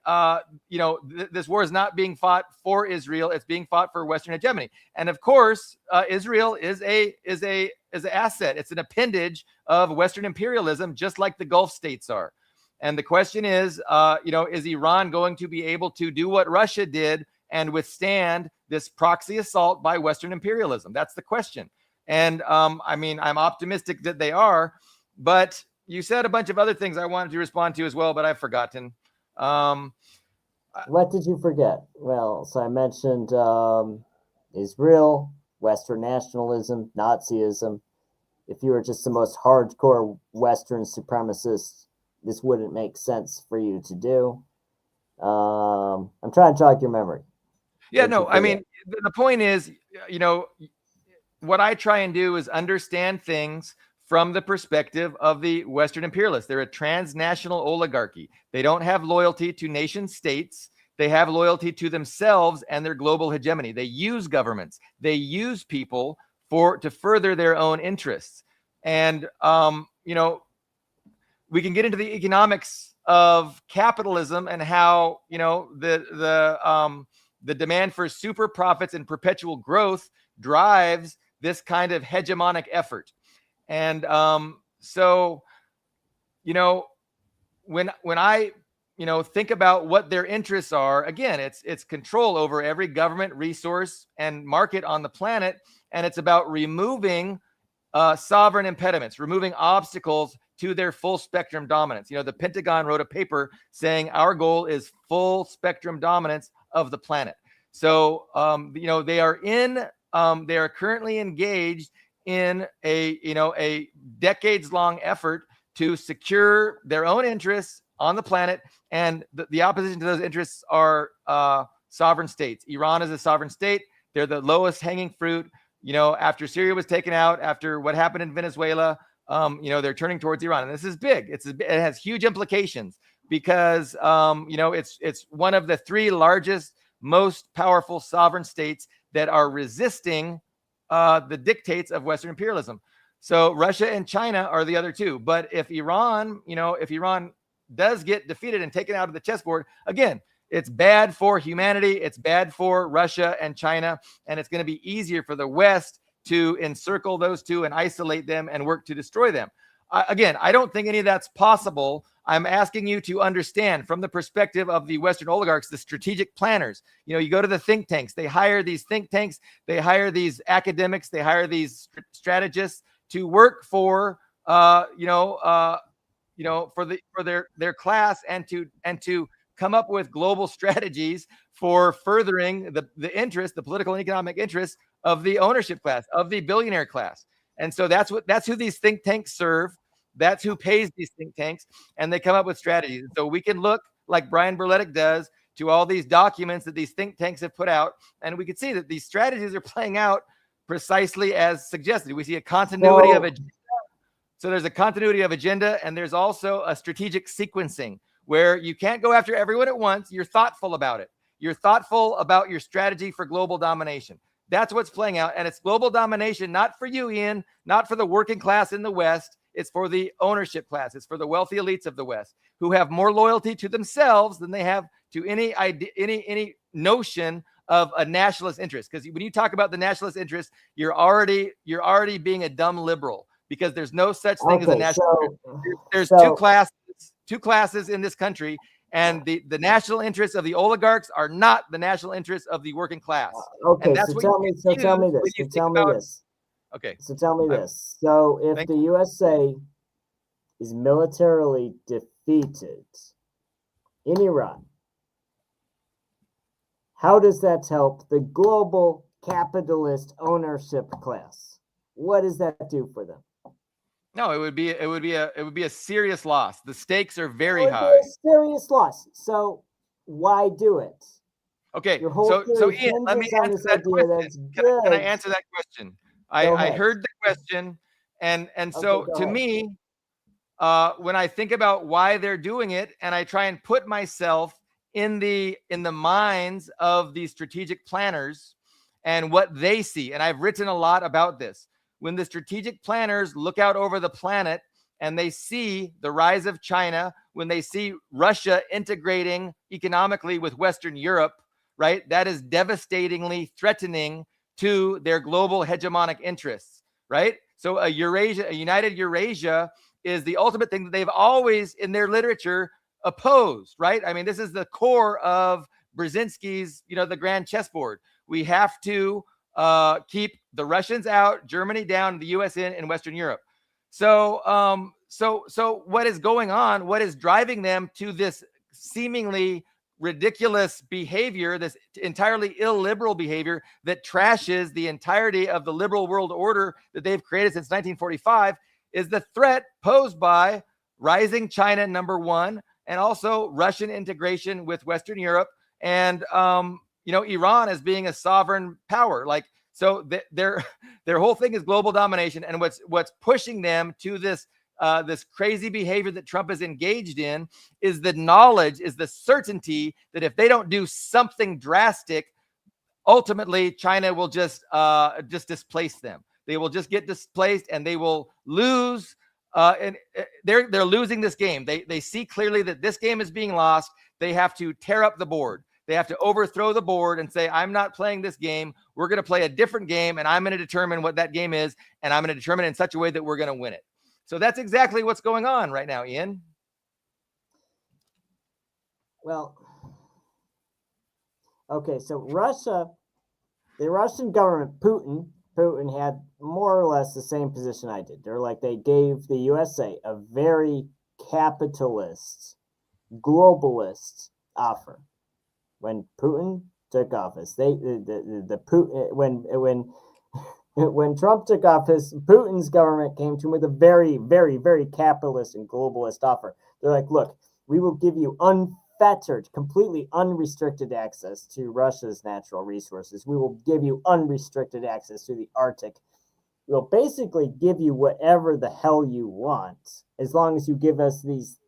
this war is not being fought for Israel. It's being fought for Western hegemony. And of course, Israel is an asset. It's an appendage of Western imperialism, just like the Gulf states are. And the question is, is Iran going to be able to do what Russia did and withstand this proxy assault by Western imperialism? That's the question. And I'm optimistic that they are. But you said a bunch of other things I wanted to respond to as well, but I've forgotten. What did you forget? Well, so I mentioned Israel, Western nationalism, Nazism. If you were just the most hardcore Western supremacist, this wouldn't make sense for you to do. I'm trying to jog your memory. Yeah, no, I mean, the point is, what I try and do is understand things from the perspective of the Western imperialists. They're a transnational oligarchy. They don't have loyalty to nation states. They have loyalty to themselves and their global hegemony. They use governments. They use people to further their own interests. And, we can get into the economics of capitalism and how, the demand for super profits and perpetual growth drives this kind of hegemonic effort. And so, when I think about what their interests are, again, it's control over every government, resource, and market on the planet, and it's about removing sovereign impediments, removing obstacles to their full spectrum dominance. The Pentagon wrote a paper saying our goal is full spectrum dominance of the planet. So, they are currently engaged in a decades long effort to secure their own interests on the planet. And the opposition to those interests are sovereign states. Iran is a sovereign state. They're the lowest hanging fruit. After Syria was taken out, after what happened in Venezuela, they're turning towards Iran. And this is big. It has huge implications because, it's one of the three largest, most powerful sovereign states that are resisting the dictates of Western imperialism. So Russia and China are the other two. But if Iran does get defeated and taken out of the chessboard, again, it's bad for humanity. It's bad for Russia and China. And it's going to be easier for the West to encircle those two and isolate them and work to destroy them. Again, I don't think any of that's possible. I'm asking you to understand from the perspective of the Western oligarchs, the strategic planners. You go to the think tanks. They hire these think tanks. They hire these academics. They hire these strategists to work for, for their class and to come up with global strategies for furthering the political and economic interests of the ownership class, of the billionaire class. And so that's who these think tanks serve. That's who pays these think tanks, and they come up with strategies. And so we can look, like Brian Berletic does, to all these documents that these think tanks have put out, and we can see that these strategies are playing out precisely as suggested. We see a continuity of agenda. So there's a continuity of agenda, and there's also a strategic sequencing where you can't go after everyone at once. You're thoughtful about it. You're thoughtful about your strategy for global domination. That's what's playing out. And it's global domination, not for you, Ian, not for the working class in the West. It's for the ownership class. It's for the wealthy elites of the West who have more loyalty to themselves than they have to any idea, any notion of a nationalist interest. Because when you talk about the nationalist interest, you're already being a dumb liberal, because there's no such thing as a national. There's two classes in this country, and the national interests of the oligarchs are not the national interests of the working class. Okay, and that's so tell me this. Okay, so tell me this. So if the USA is militarily defeated in Iran, how does that help the global capitalist ownership class? What does that do for them? No, it would be a serious loss. The stakes are very high. A serious loss. So why do it? Okay, so Ian, let me answer that question. Can I answer that question? I heard the question, and so to me, when I think about why they're doing it, and I try and put myself in the minds of these strategic planners and what they see, and I've written a lot about this. When the strategic planners look out over the planet and they see the rise of China, when they see Russia integrating economically with Western Europe, right, that is devastatingly threatening to their global hegemonic interests, right? So a united Eurasia is the ultimate thing that they've always in their literature opposed, right? I mean, this is the core of Brzezinski's, the grand chessboard. We have to keep the Russians out, Germany down, the US in, and Western Europe. So what is going on? What is driving them to this seemingly ridiculous behavior, this entirely illiberal behavior that trashes the entirety of the liberal world order that they've created since 1945, is the threat posed by rising China, number one, and also Russian integration with Western Europe, and Iran as being a sovereign power. So their whole thing is global domination, and what's pushing them to this crazy behavior that Trump is engaged in is the knowledge, is the certainty that if they don't do something drastic, ultimately China will just displace them. They will just get displaced, and they will lose. And they're losing this game. They see clearly that this game is being lost. They have to tear up the board. They have to overthrow the board and say, I'm not playing this game. We're going to play a different game, and I'm going to determine what that game is, and I'm going to determine it in such a way that we're going to win it. So that's exactly what's going on right now, Ian. Well, okay, so the Russian government, Putin had more or less the same position I did. They gave the USA a very capitalist, globalist offer. When Putin took office, when Trump took office, Putin's government came to him with a very, very, very capitalist and globalist offer. They're like, look, we will give you unfettered, completely unrestricted access to Russia's natural resources. We will give you unrestricted access to the Arctic. We'll basically give you whatever the hell you want, as long as you give us these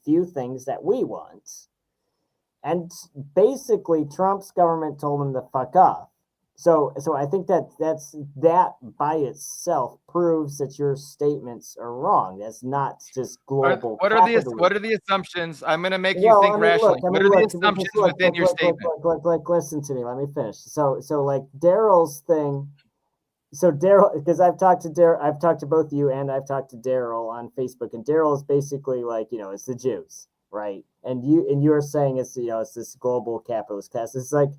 few things that we want. And basically, Trump's government told him to fuck off. So I think that by itself proves that your statements are wrong. That's not just global. What are the assumptions? I'm going to make you think rationally. What are the assumptions within your statement? Listen to me. Let me finish. So like Daryl's thing. So Daryl, because I've talked to both you and I've talked to Daryl on Facebook, and Daryl is basically like, it's the Jews, right? And you're saying it's this global capitalist class. It's like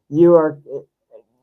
you are,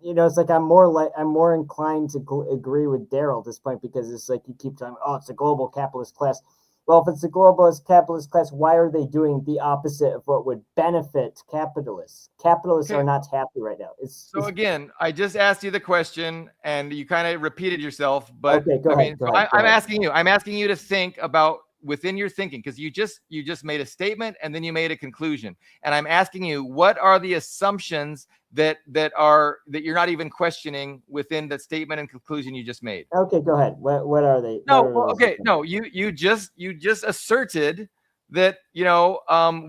it's like I'm more inclined to agree with Daryl at this point, because it's like you keep telling me, oh, it's a global capitalist class. Well, if it's a globalist capitalist class, why are they doing the opposite of what would benefit capitalists? Capitalists Okay. are not happy right now. So again, I just asked you the question and you kind of repeated yourself, but okay, go ahead. I'm asking you to think about within your thinking, because you just made a statement and then you made a conclusion. And I'm asking you, what are the assumptions that you're not even questioning within the statement and conclusion you just made? Okay, go ahead. What are they? No, well, okay, no, you just asserted that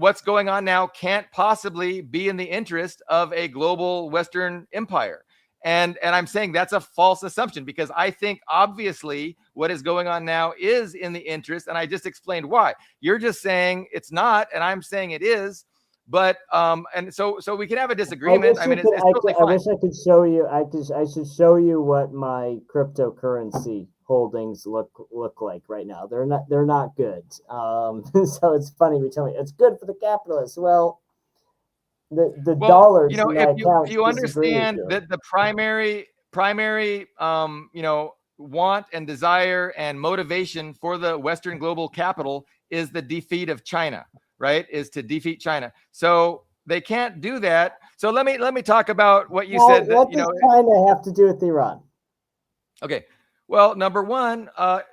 what's going on now can't possibly be in the interest of a global Western empire. And I'm saying that's a false assumption, because I think obviously what is going on now is in the interest, and I just explained why. You're just saying it's not, and I'm saying it is. But and so we can have a disagreement. I mean, it's totally fine. I wish I could show you. I should show you what my cryptocurrency holdings look like right now. They're not good. So it's funny we tell me it's good for the capitalists. Well, the dollars. If you understand that the primary want and desire and motivation for the Western global capital is the defeat of China, right? Is to defeat China. So they can't do that. So let me talk about what you said. What does China have to do with Iran? Okay. Well, number one,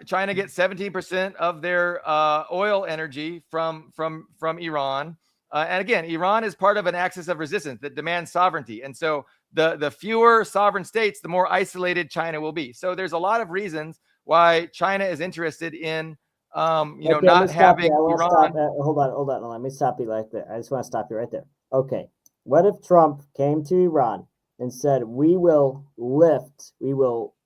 China gets 17% of their oil energy from Iran. And again, Iran is part of an axis of resistance that demands sovereignty. And so the fewer sovereign states, the more isolated China will be. So there's a lot of reasons why China is interested in, not having Iran. Hold on. Let me stop you right there. I just want to stop you right there. Okay. What if Trump came to Iran and said, we will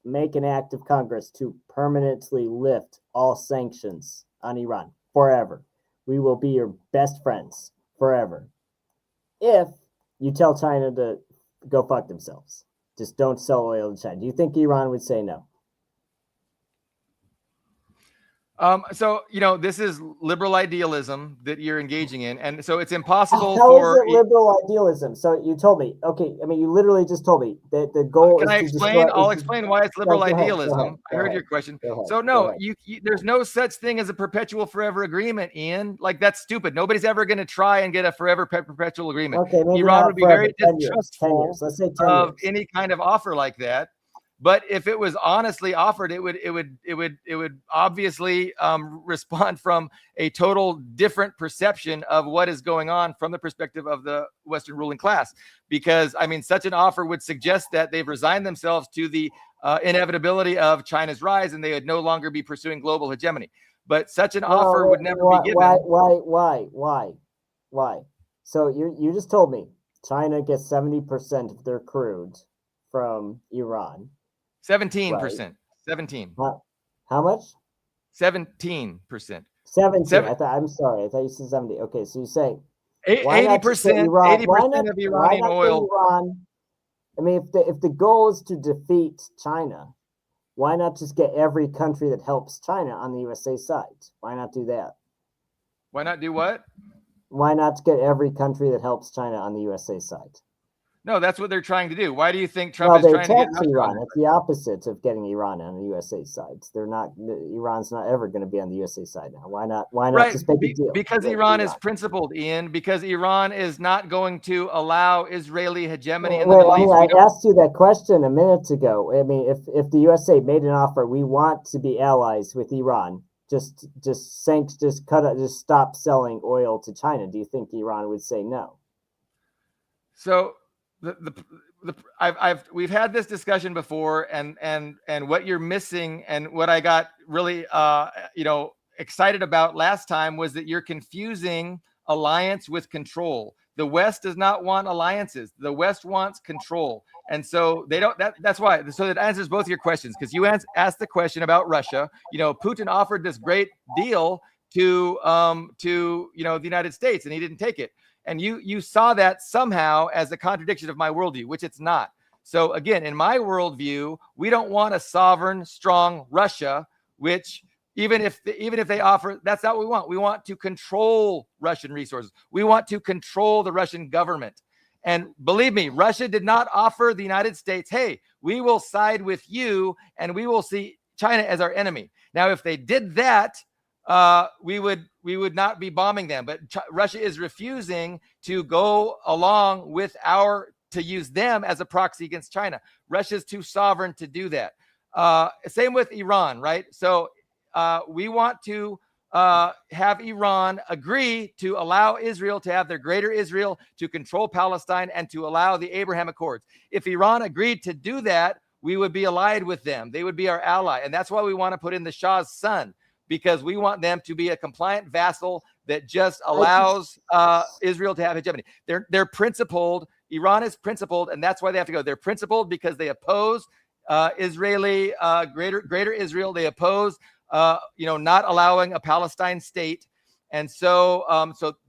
make an act of Congress to permanently lift all sanctions on Iran forever. We will be your best friends forever. If you tell China to go fuck themselves, just don't sell oil to China. Do you think Iran would say no? So this is liberal idealism that you're engaging in, and so it's impossible How is it liberal idealism? So you told me, okay. I mean, you literally just told me that the goal. Can I explain? I'll explain why it's liberal idealism. I heard your question. So no, there's no such thing as a perpetual forever agreement, Ian. Like, that's stupid. Nobody's ever going to try and get a forever perpetual agreement. Okay, Iran would be very distrustful Let's say 10 of years. any kind of offer like that. But if it was honestly offered, it would obviously respond from a total different perception of what is going on from the perspective of the Western ruling class. Because I mean, such an offer would suggest that they've resigned themselves to the inevitability of China's rise, and they would no longer be pursuing global hegemony. But such an offer would never be given. Why? So you just told me China gets 70% of their crude from Iran. 17%. Right. 17. How much? 17%. 17. I'm sorry. I thought you said 70. Okay, so you say 80%. 80% of Iranian oil. Iran? I mean, if the goal is to defeat China, why not just get every country that helps China on the USA side? Why not do that? Why not do what? Why not get every country that helps China on the USA side? No, that's what they're trying to do. Why do you think Trump is trying to get Iran? It's the opposite of getting Iran on the USA side. Iran's not ever going to be on the USA side now. Why not? Just make a deal? Because Iran is principled, Ian. Because Iran is not going to allow Israeli hegemony in the Middle East. I asked you that question a minute ago. I mean, if the USA made an offer, we want to be allies with Iran. Just stop selling oil to China. Do you think Iran would say no? So we've had this discussion before, and what you're missing, and what I got really excited about last time, was that you're confusing alliance with control. The West does not want alliances. The West wants control, and so they don't. That's why. So that answers both your questions, because you asked the question about Russia. Putin offered this great deal to the United States, and he didn't take it. And you saw that somehow as a contradiction of my worldview, which it's not. So again, in my worldview, we don't want a sovereign, strong Russia, which even if they offer, that's not what we want. We want to control Russian resources. We want to control the Russian government. And believe me, Russia did not offer the United States, hey, we will side with you and we will see China as our enemy. Now, if they did that, we would not be bombing them. But Russia is refusing to go along with to use them as a proxy against China. Russia's too sovereign to do that. Same with Iran, right? So we want to have Iran agree to allow Israel to have their greater Israel, to control Palestine, and to allow the Abraham Accords. If Iran agreed to do that, we would be allied with them. They would be our ally. And that's why we want to put in the Shah's son, because we want them to be a compliant vassal that just allows Israel to have hegemony. They're principled. Iran is principled, and that's why they have to go. They're principled because they oppose Israeli greater Israel. They oppose not allowing a Palestine state, and so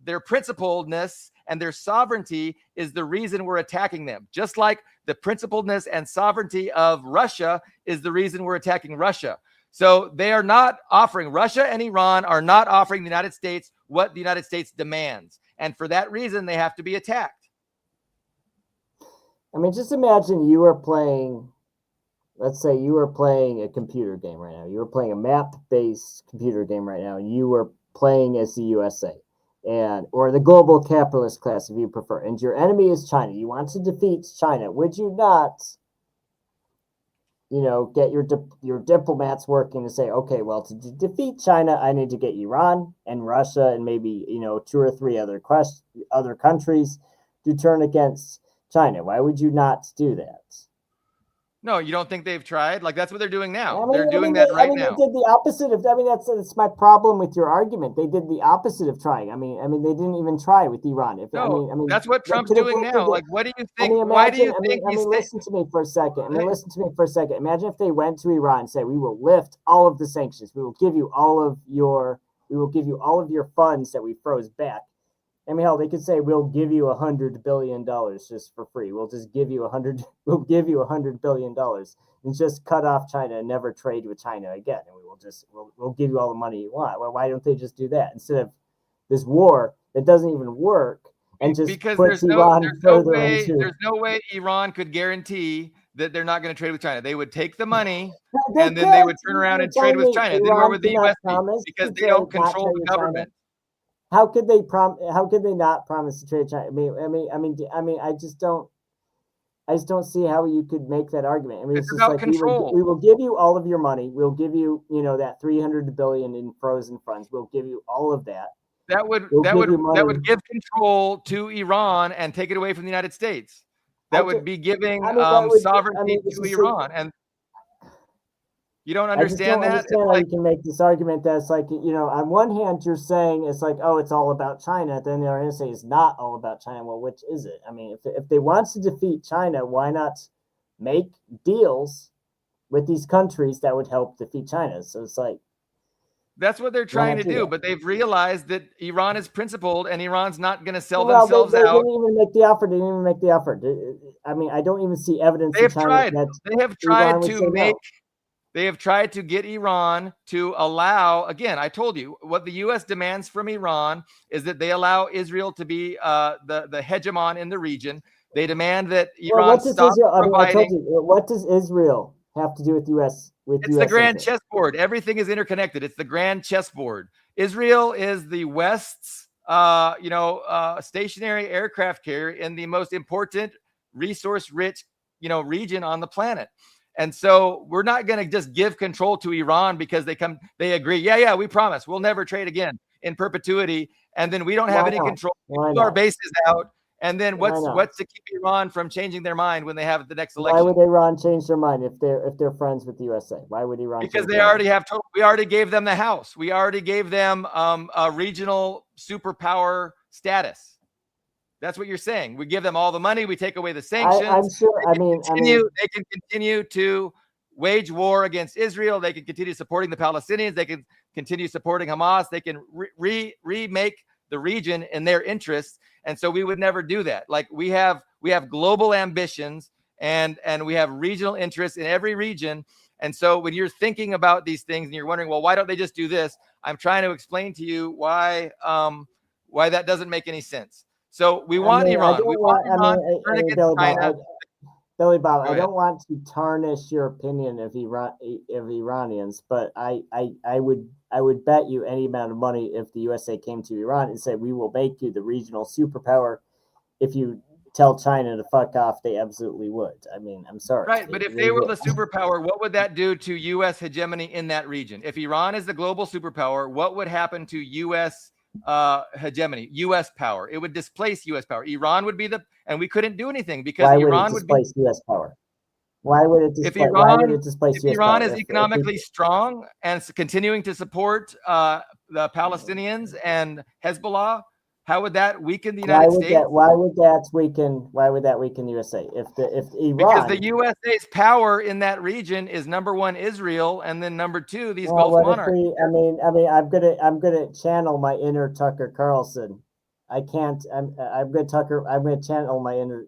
their principledness and their sovereignty is the reason we're attacking them. Just like the principledness and sovereignty of Russia is the reason we're attacking Russia. So they are not offering, Russia and Iran are not offering the United States what the United States demands, and for that reason they have to be attacked. I mean, just imagine you were playing, let's say you were playing a computer game right now. You were playing a map-based computer game right now, and you were playing as the USA, or the global capitalist class, if you prefer, and your enemy is China. You want to defeat China. Would you not, get your diplomats working to say, okay, well, to defeat China, I need to get Iran and Russia and maybe, 2 or 3 other countries to turn against China? Why would you not do that? No, you don't think they've tried? Like, that's what they're doing now. They're doing that right now. They did the opposite of. That's my problem with your argument. They did the opposite of trying. I mean, they didn't even try with Iran. That's what Trump's doing now. Like, what do you think? Why do you think? Listen to me for a second. Listen to me for a second. Imagine if they went to Iran and said, "We will lift all of the sanctions. We will give you all of your funds that we froze back." I mean, hell, they could say, "We'll give you $100 billion just for free. We'll just give you $100 billion and just cut off China and never trade with China again. And we'll give you all the money you want." Well, why don't they just do that instead of this war that doesn't even work and just puts Iran further into? There's no way Iran could guarantee that they're not going to trade with China. They would take the money and then they would turn around and trade with China. Then where would the U.S. be? Because they don't control the government. How could they not promise to trade China? I just don't see how you could make that argument. I mean, it's about like control. We will give you all of your money. We'll give you, that $300 billion in frozen funds. We'll give you all of that. That would give control to Iran and take it away from the United States. That would be giving sovereignty to Iran. And you don't understand that? I understand how you can make this argument that's like, on one hand, you're saying it's like, oh, it's all about China. Then they're going to say it's not all about China. Well, which is it? I mean, if they want to defeat China, why not make deals with these countries that would help defeat China? So it's like, that's what they're trying to do. But they've realized that Iran is principled and Iran's not going to sell themselves out. They didn't even make the effort. They didn't even make the effort. I mean, I don't even see evidence. They have tried. They have tried to make. They have tried to get Iran to allow, again, I told you, what the U.S. demands from Iran is that they allow Israel to be the hegemon in the region. They demand that Iran stop providing. What does Israel have to do with U.S.? It's the grand chessboard. Everything is interconnected. It's the grand chessboard. Israel is the West's, stationary aircraft carrier in the most important resource-rich, region on the planet. And so we're not going to just give control to Iran because they agree. Yeah, we promise we'll never trade again in perpetuity. And then we don't have any control. We our bases out. And then what's to keep Iran from changing their mind when they have the next election? Why would Iran change their mind if they're friends with the USA? Why would Iran? Because they already have we already gave them the house. We already gave them a regional superpower status. That's what you're saying. We give them all the money. We take away the sanctions. I'm sure. They can continue to wage war against Israel. They can continue supporting the Palestinians. They can continue supporting Hamas. They can remake the region in their interests. And so we would never do that. Like we have global ambitions and we have regional interests in every region. And so when you're thinking about these things and you're wondering, well, why don't they just do this? I'm trying to explain to you why that doesn't make any sense. So we want Iran. We want Iran to turn against China. Billy Bob, Go I ahead. don't want to tarnish your opinion of Iranians, but I would bet you any amount of money if the USA came to Iran and said, we will make you the regional superpower. If you tell China to fuck off, they absolutely would. I mean, I'm sorry. Right, but if they were the superpower, what would that do to U.S. hegemony in that region? If Iran is the global superpower, what would happen to U.S. Hegemony, U.S. power? It would displace U.S. power. Iran would be and we couldn't do anything because why Iran would it would be. displace U.S. power? Why would it If displace? Why would Iran, it displace if U.S. Iran power? is economically strong and continuing to support the Palestinians and Hezbollah, how would that weaken the United States? Why would that weaken the USA? If Iran, because the USA's power in that region is number one Israel, and then number two these Gulf monarchs. I'm gonna channel my inner Tucker Carlson. I'm gonna channel my inner.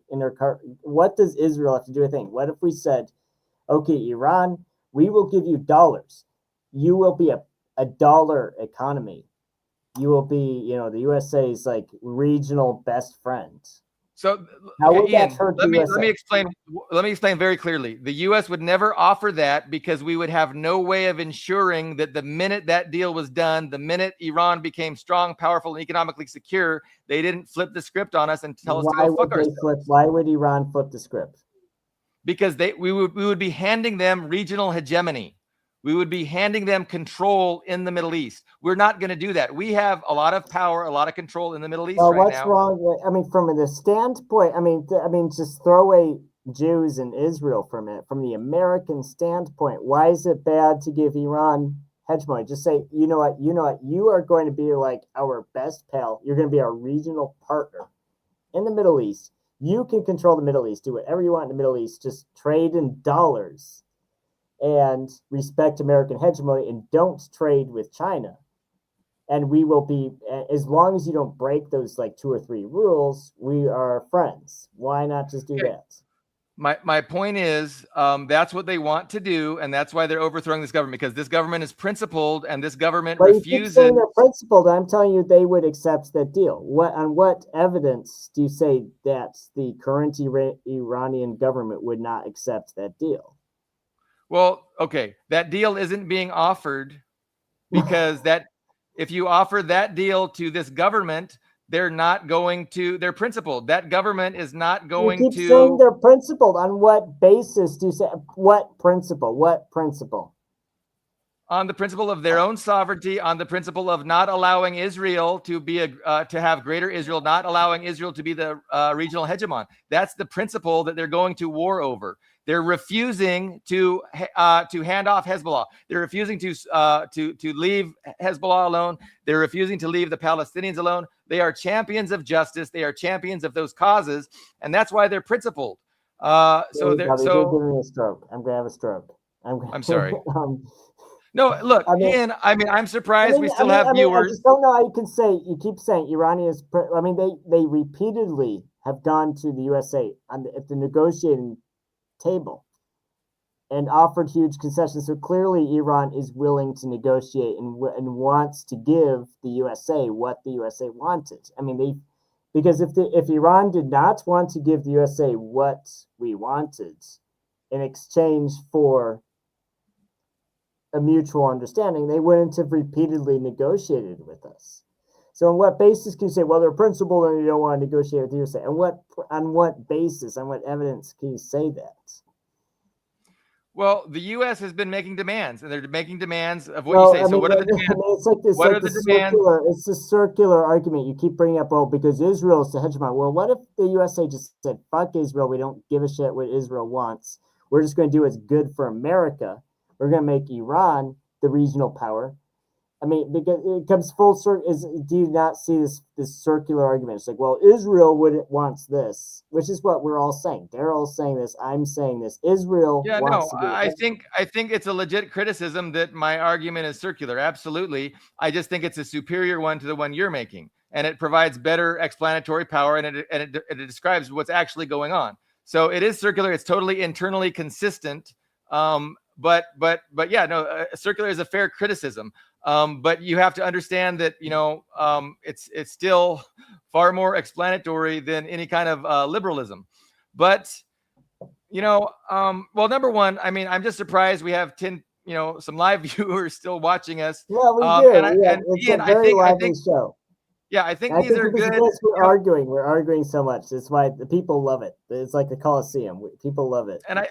What does Israel have to do with things? What if we said, okay, Iran, we will give you dollars. You will be a dollar economy. You will be, the USA's like regional best friend. So how would Ian, that hurt let the USA? Let me explain very clearly. The U.S. would never offer that because we would have no way of ensuring that the minute that deal was done, the minute Iran became strong, powerful, and economically secure, they didn't flip the script on us and tell us to go fuck ourselves. Why would Iran flip the script? Because we would be handing them regional hegemony. We would be handing them control in the Middle East. We're not going to do that. We have a lot of power, a lot of control in the Middle East right now. What's wrong with, from the standpoint, just throw away Jews and Israel from it. From the American standpoint, why is it bad to give Iran hegemony? Just say, you know what, you are going to be like our best pal. You're going to be our regional partner in the Middle East. You can control the Middle East, do whatever you want in the Middle East, just trade in dollars and respect American hegemony and don't trade with China. And we will be, as long as you don't break those like 2 or 3 rules, we are friends. Why not just do that? My point is, that's what they want to do, and that's why they're overthrowing this government, because this government is principled, and this government refuses. You keep saying they're principled. I'm telling you, they would accept that deal. On what evidence do you say that the current Iranian government would not accept that deal? Well, okay, that deal isn't being offered because if you offer that deal to this government, they're not going to. They're principled. That government is not going to. You keep saying they're principled. On what basis do you say? What principle? What principle? On the principle of their own sovereignty, on the principle of not allowing Israel to be to have greater Israel, not allowing Israel to be the regional hegemon. That's the principle that they're going to war over. They're refusing to hand off Hezbollah. They're refusing to leave Hezbollah alone. They're refusing to leave the Palestinians alone. They are champions of justice. They are champions of those causes, and that's why they're principled. You're giving me a stroke. I'm gonna have a stroke. I'm sorry. No, look, Ian. I'm surprised we still have viewers. I just don't know how you can say. You keep saying Iranians. They repeatedly have gone to the USA at the negotiating table and offered huge concessions. So clearly, Iran is willing to negotiate and wants to give the USA what the USA wanted. Because if Iran did not want to give the USA what we wanted in exchange for a mutual understanding, they wouldn't have repeatedly negotiated with us. So on what basis can you say, well, they're principled and you don't want to negotiate with the USA? On what basis, on what evidence can you say that? Well, the U.S. has been making demands, and they're making demands of what you say. So what are the demands? It's a circular argument. You keep bringing up, because Israel is the hegemon. Well, what if the USA just said, fuck Israel, we don't give a shit what Israel wants. We're just going to do what's good for America. We're going to make Iran the regional power. Because it comes full circle. Do you not see this circular argument? It's like, well, Israel wants this, which is what we're all saying. Daryl's saying this. I'm saying this. Israel wants to do it. I think it's a legit criticism that my argument is circular. Absolutely. I just think it's a superior one to the one you're making, and it provides better explanatory power, and it describes what's actually going on. So it is circular. It's totally internally consistent. But yeah, no, circular is a fair criticism. But you have to understand that, it's still far more explanatory than any kind of liberalism. But, Well, number one, I mean, I'm just surprised we have 10, some live viewers still watching us. Yeah, we do. And It's Ian, a very I lively think, show. yeah, I think I these think are because of good. this, we're arguing so much. That's why the people love it. It's like the Coliseum. People love it. And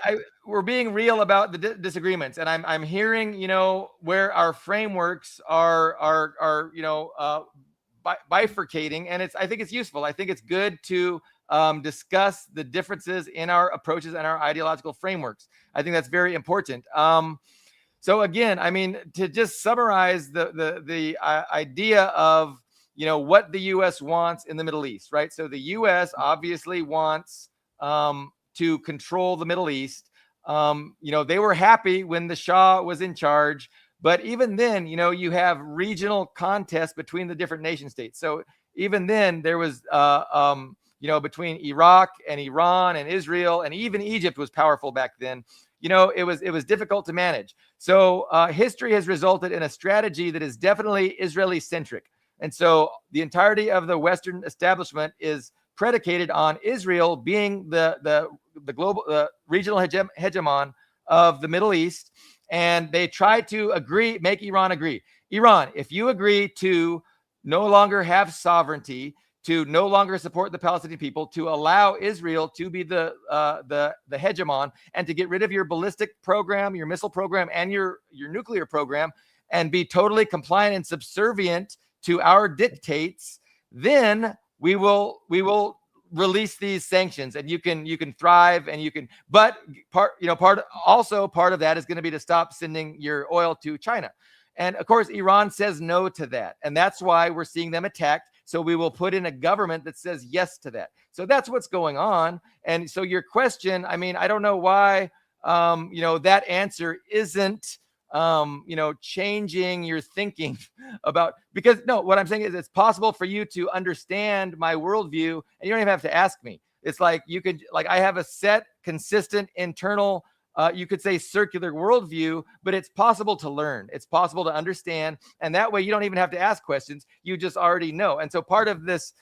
we're being real about the disagreements, and I'm hearing, where our frameworks are bifurcating, and I think it's useful. I think it's good to discuss the differences in our approaches and our ideological frameworks. I think that's very important. So again, I mean, to just summarize the idea of what the U.S. wants in the Middle East, right? So the U.S. obviously wants to control the Middle East. They were happy when the Shah was in charge, but even then, you have regional contests between the different nation states. So even then, there was, between Iraq and Iran and Israel, and even Egypt was powerful back then. It was difficult to manage. So history has resulted in a strategy that is definitely Israeli centric. And so the entirety of the Western establishment is predicated on Israel being the global, regional hegemon of the Middle East. And they try to make Iran agree. Iran, if you agree to no longer have sovereignty, to no longer support the Palestinian people, to allow Israel to be the hegemon, and to get rid of your ballistic program, your missile program, and your nuclear program, and be totally compliant and subservient to our dictates, then we will release these sanctions, and you can thrive, and you can. But part of that is going to be to stop sending your oil to China, and of course Iran says no to that, and that's why we're seeing them attacked. So we will put in a government that says yes to that. So that's what's going on. And so your question, I mean, I don't know why, that answer isn't, changing your thinking about, because no, what I'm saying is it's possible for you to understand my worldview, and you don't even have to ask me. It's like I have a set, consistent, internal, you could say circular worldview, but it's possible to learn. It's possible to understand. And that way you don't even have to ask questions. You just already know. And so part of this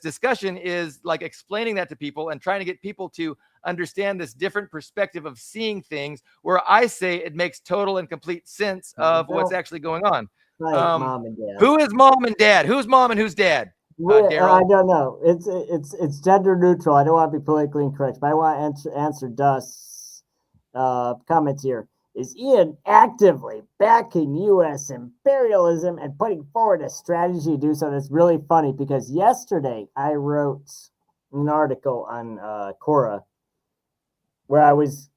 discussion is like explaining that to people and trying to get people to understand this different perspective of seeing things, where I say it makes total and complete sense of what's actually going on. Right, mom and dad. Who is mom and dad? Who's mom and who's dad? Daryl? I don't know. It's gender neutral. I don't want to be politically incorrect, but I want to answer Dust's comments here. Is Ian actively backing U.S. imperialism and putting forward a strategy to do so? That's really funny, because yesterday I wrote an article on Quora where I was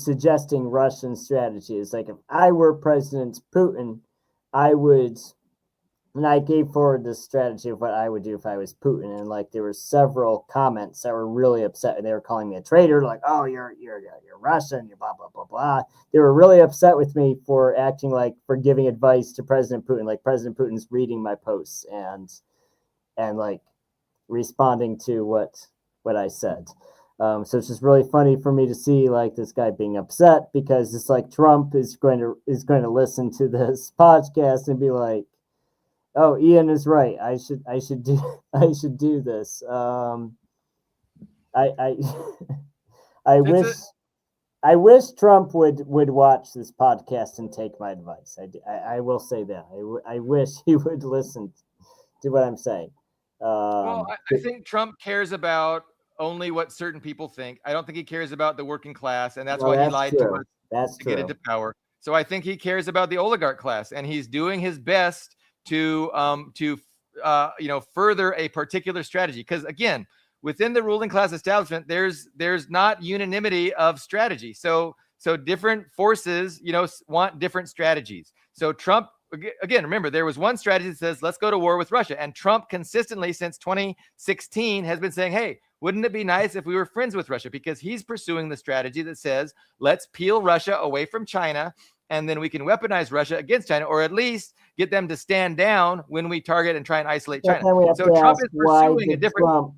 suggesting Russian strategy. It's like, if I were President Putin, and I gave forward this strategy of what I would do if I was Putin. And like, there were several comments that were really upset, and they were calling me a traitor, like, oh, you're Russian, you're blah blah blah blah. They were really upset with me for for giving advice to President Putin. Like, President Putin's reading my posts and like responding to what I said. So it's just really funny for me to see like this guy being upset, because it's like Trump is going to listen to this podcast and be like, oh, Ian is right. I should do this. I wish Trump would watch this podcast and take my advice. I will say that. I wish he would listen to what I'm saying. Well, I think Trump cares about only what certain people think. I don't think he cares about the working class, and that's why he lied to us to get into power. So I think he cares about the oligarch class, and he's doing his best to further a particular strategy. Because again, within the ruling class establishment, there's not unanimity of strategy. So different forces, want different strategies. So Trump, again, remember, there was one strategy that says, let's go to war with Russia. And Trump consistently since 2016 has been saying, hey, wouldn't it be nice if we were friends with Russia? Because he's pursuing the strategy that says, let's peel Russia away from China, and then we can weaponize Russia against China, or at least get them to stand down when we target and try and isolate China. So Trump is pursuing a different...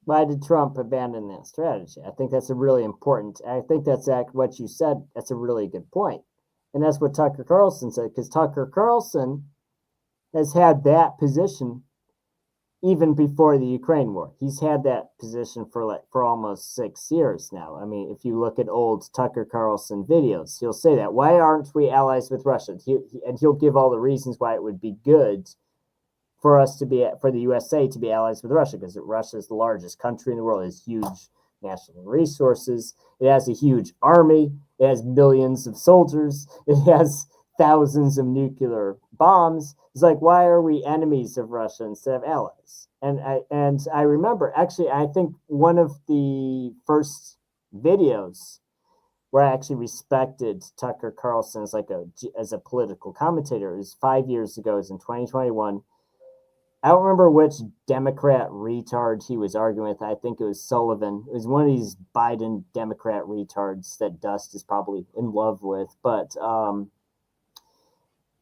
Why did Trump abandon that strategy? I think that's a really important... I think that's what you said. That's a really good point. And that's what Tucker Carlson said, because Tucker Carlson has had that position even before the Ukraine war. He's had that position for almost 6 years now. I mean, if you look at old Tucker Carlson videos, he'll say that. Why aren't we allies with Russia? And he'll give all the reasons why it would be good for the USA to be allies with Russia, because Russia is the largest country in the world. It has huge national resources. It has a huge army. It has millions of soldiers. It has thousands of nuclear bombs. It's like, why are we enemies of Russia instead of allies? And I remember, actually, I think one of the first videos where I actually respected Tucker Carlson as a political commentator is 5 years ago. It was in 2021. I don't remember which Democrat retard he was arguing with. I think it was Sullivan. It was one of these Biden Democrat retards that Dust is probably in love with. But,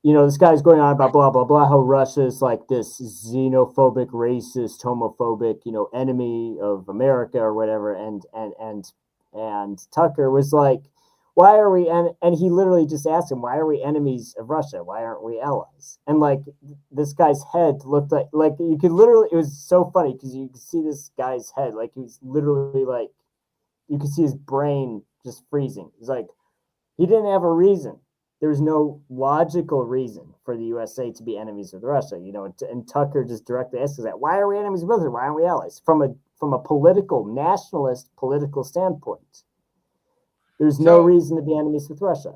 this guy's going on about blah, blah, blah, how Russia is like this xenophobic, racist, homophobic, enemy of America or whatever. And Tucker was like, why are we, and he literally just asked him, why are we enemies of Russia? Why aren't we allies? And like, this guy's head looked like you could literally, it was so funny because you could see this guy's head, like he was literally like, you could see his brain just freezing. It's like, he didn't have a reason. There's no logical reason for the USA to be enemies with Russia, and Tucker just directly asks that, why are we enemies with Russia? Why aren't we allies? From a nationalist political standpoint. There's no reason to be enemies with Russia.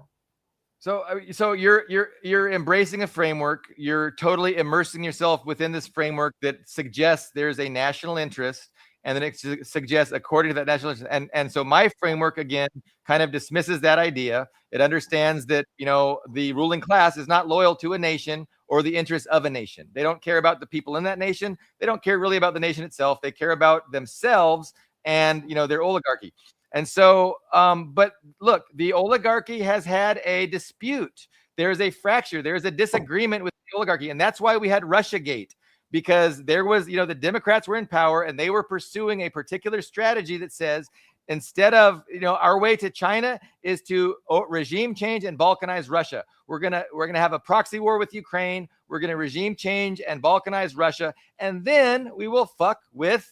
So you're embracing a framework. You're totally immersing yourself within this framework that suggests there's a national interest, and then it suggests according to that national interest. And so my framework again kind of dismisses that idea. It understands that the ruling class is not loyal to a nation or the interests of a nation. They don't care about the people in that nation. They don't care really about the nation itself. They care about themselves and their oligarchy. And so, but look, the oligarchy has had a dispute. There's a fracture. There's a disagreement with the oligarchy. And that's why we had Russiagate, because there was, the Democrats were in power and they were pursuing a particular strategy that says, instead of, our way to China is to regime change and balkanize Russia. We're going to have a proxy war with Ukraine. We're going to regime change and balkanize Russia. And then we will fuck with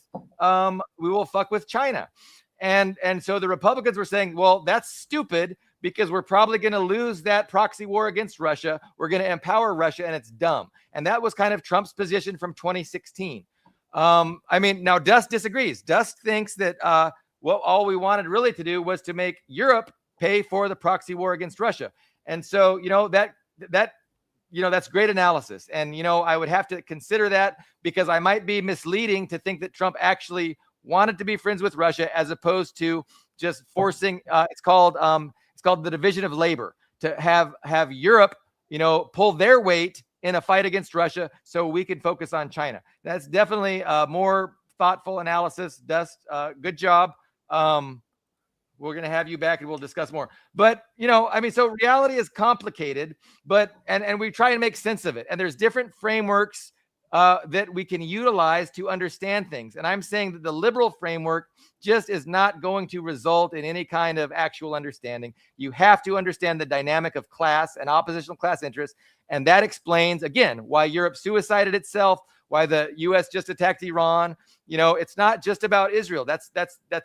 China. And so the Republicans were saying, well, that's stupid because we're probably going to lose that proxy war against Russia. We're going to empower Russia, and it's dumb. And that was kind of Trump's position from 2016. Now Dust disagrees. Dust thinks that all we wanted really to do was to make Europe pay for the proxy war against Russia. And so, that's great analysis. And, I would have to consider that because I might be misleading to think that Trump actually wanted to be friends with Russia as opposed to just forcing. It's called the division of labor, to have Europe, pull their weight in a fight against Russia so we can focus on China. That's definitely a more thoughtful analysis. Dust, good job. We're going to have you back and we'll discuss more. But, so reality is complicated, but and we try and make sense of it. And there's different frameworks that we can utilize to understand things. And I'm saying that the liberal framework just is not going to result in any kind of actual understanding. You have to understand the dynamic of class and oppositional class interests. And that explains, again, why Europe suicided itself, why the U.S. just attacked Iran. It's not just about Israel. That's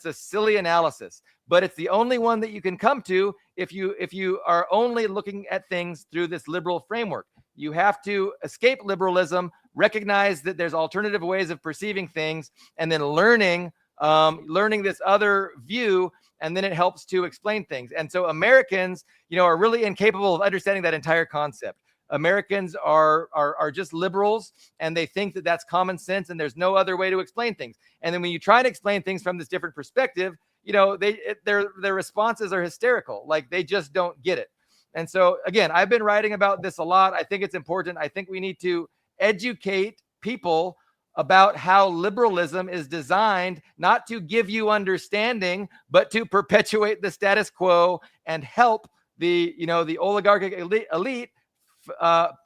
a silly analysis, but it's the only one that you can come to if you are only looking at things through this liberal framework. You have to escape liberalism, recognize that there's alternative ways of perceiving things, and then learning this other view, and then it helps to explain things. And so Americans, are really incapable of understanding that entire concept. Americans are just liberals, and they think that that's common sense, and there's no other way to explain things. And then when you try to explain things from this different perspective, their responses are hysterical. Like they just don't get it. And so, again, I've been writing about this a lot. I think it's important. I think we need to educate people about how liberalism is designed not to give you understanding, but to perpetuate the status quo and help the oligarchic elite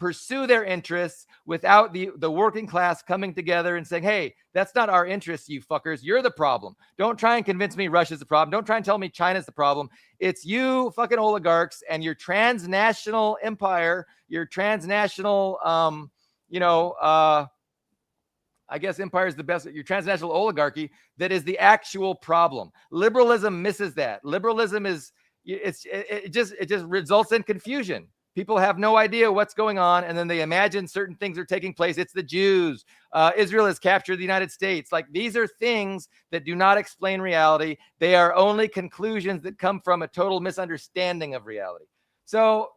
pursue their interests without the working class coming together and saying, hey, that's not our interests, you fuckers. You're the problem. Don't try and convince me Russia's the problem. Don't try and tell me China's the problem. It's you fucking oligarchs and your transnational empire, your transnational, I guess empire is the best, your transnational oligarchy that is the actual problem. Liberalism misses that. Liberalism is, it just results in confusion. People have no idea what's going on, and then they imagine certain things are taking place. It's the Jews. Israel has captured the United States. Like, these are things that do not explain reality. They are only conclusions that come from a total misunderstanding of reality. So,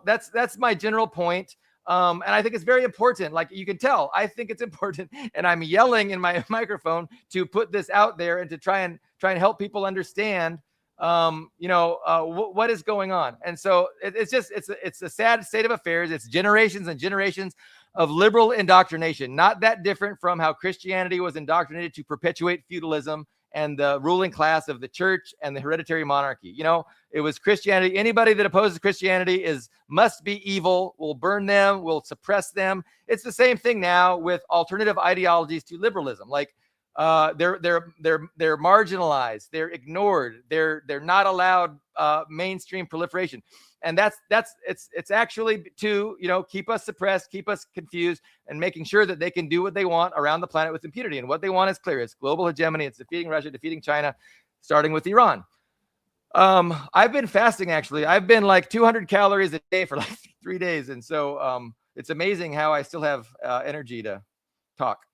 that's my general point. And I think it's very important. Like, you can tell, I think it's important, and I'm yelling in my microphone to put this out there and to try and help people understand what is going on. And so it's a sad state of affairs. It's generations and generations of liberal indoctrination, not that different from how Christianity was indoctrinated to perpetuate feudalism and the ruling class of the church and the hereditary monarchy. It was Christianity. Anybody that opposes Christianity must be evil. We'll burn them. We'll suppress them. It's the same thing now with alternative ideologies to liberalism. Like, they're marginalized. They're ignored. They're not allowed mainstream proliferation. And it's actually to, keep us suppressed, keep us confused, and making sure that they can do what they want around the planet with impunity. And what they want is clear. It's global hegemony. It's defeating Russia, defeating China, starting with Iran. I've been fasting, actually. I've been like 200 calories a day for like 3 days. And so it's amazing how I still have energy to talk.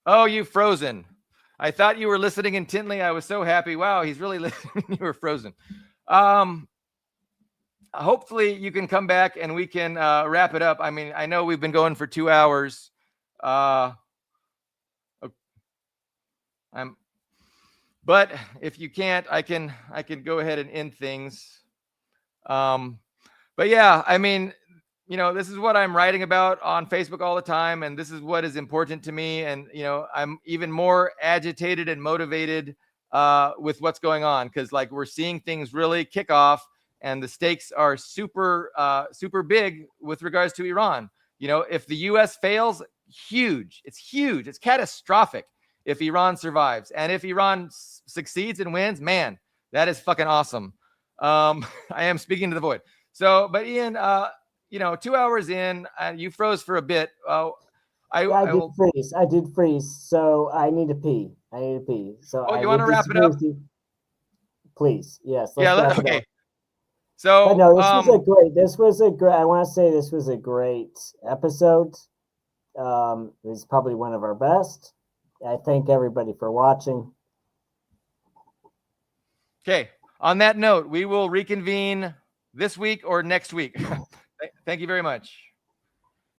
Oh, you've frozen. I thought you were listening intently. I was so happy. Wow, he's really listening. You were frozen. Hopefully you can come back and we can wrap it up. I mean, I know we've been going for 2 hours. But if you can't, I can go ahead and end things. But yeah, I mean, this is what I'm writing about on Facebook all the time, and this is what is important to me. And I'm even more agitated and motivated with what's going on, because like, we're seeing things really kick off. And the stakes are super big with regards to Iran. If the U.S. fails, huge. It's huge. It's catastrophic if Iran survives. And if Iran succeeds and wins, man, that is fucking awesome. I am speaking to the void. So, but Ian, 2 hours in, you froze for a bit. I did freeze. So I need to pee. So you want to wrap it up? Please. Yes. Okay. So, but no, this was a great, I want to say this was a great episode. It was probably one of our best. I thank everybody for watching. Okay. On that note, we will reconvene this week or next week. Thank you very much.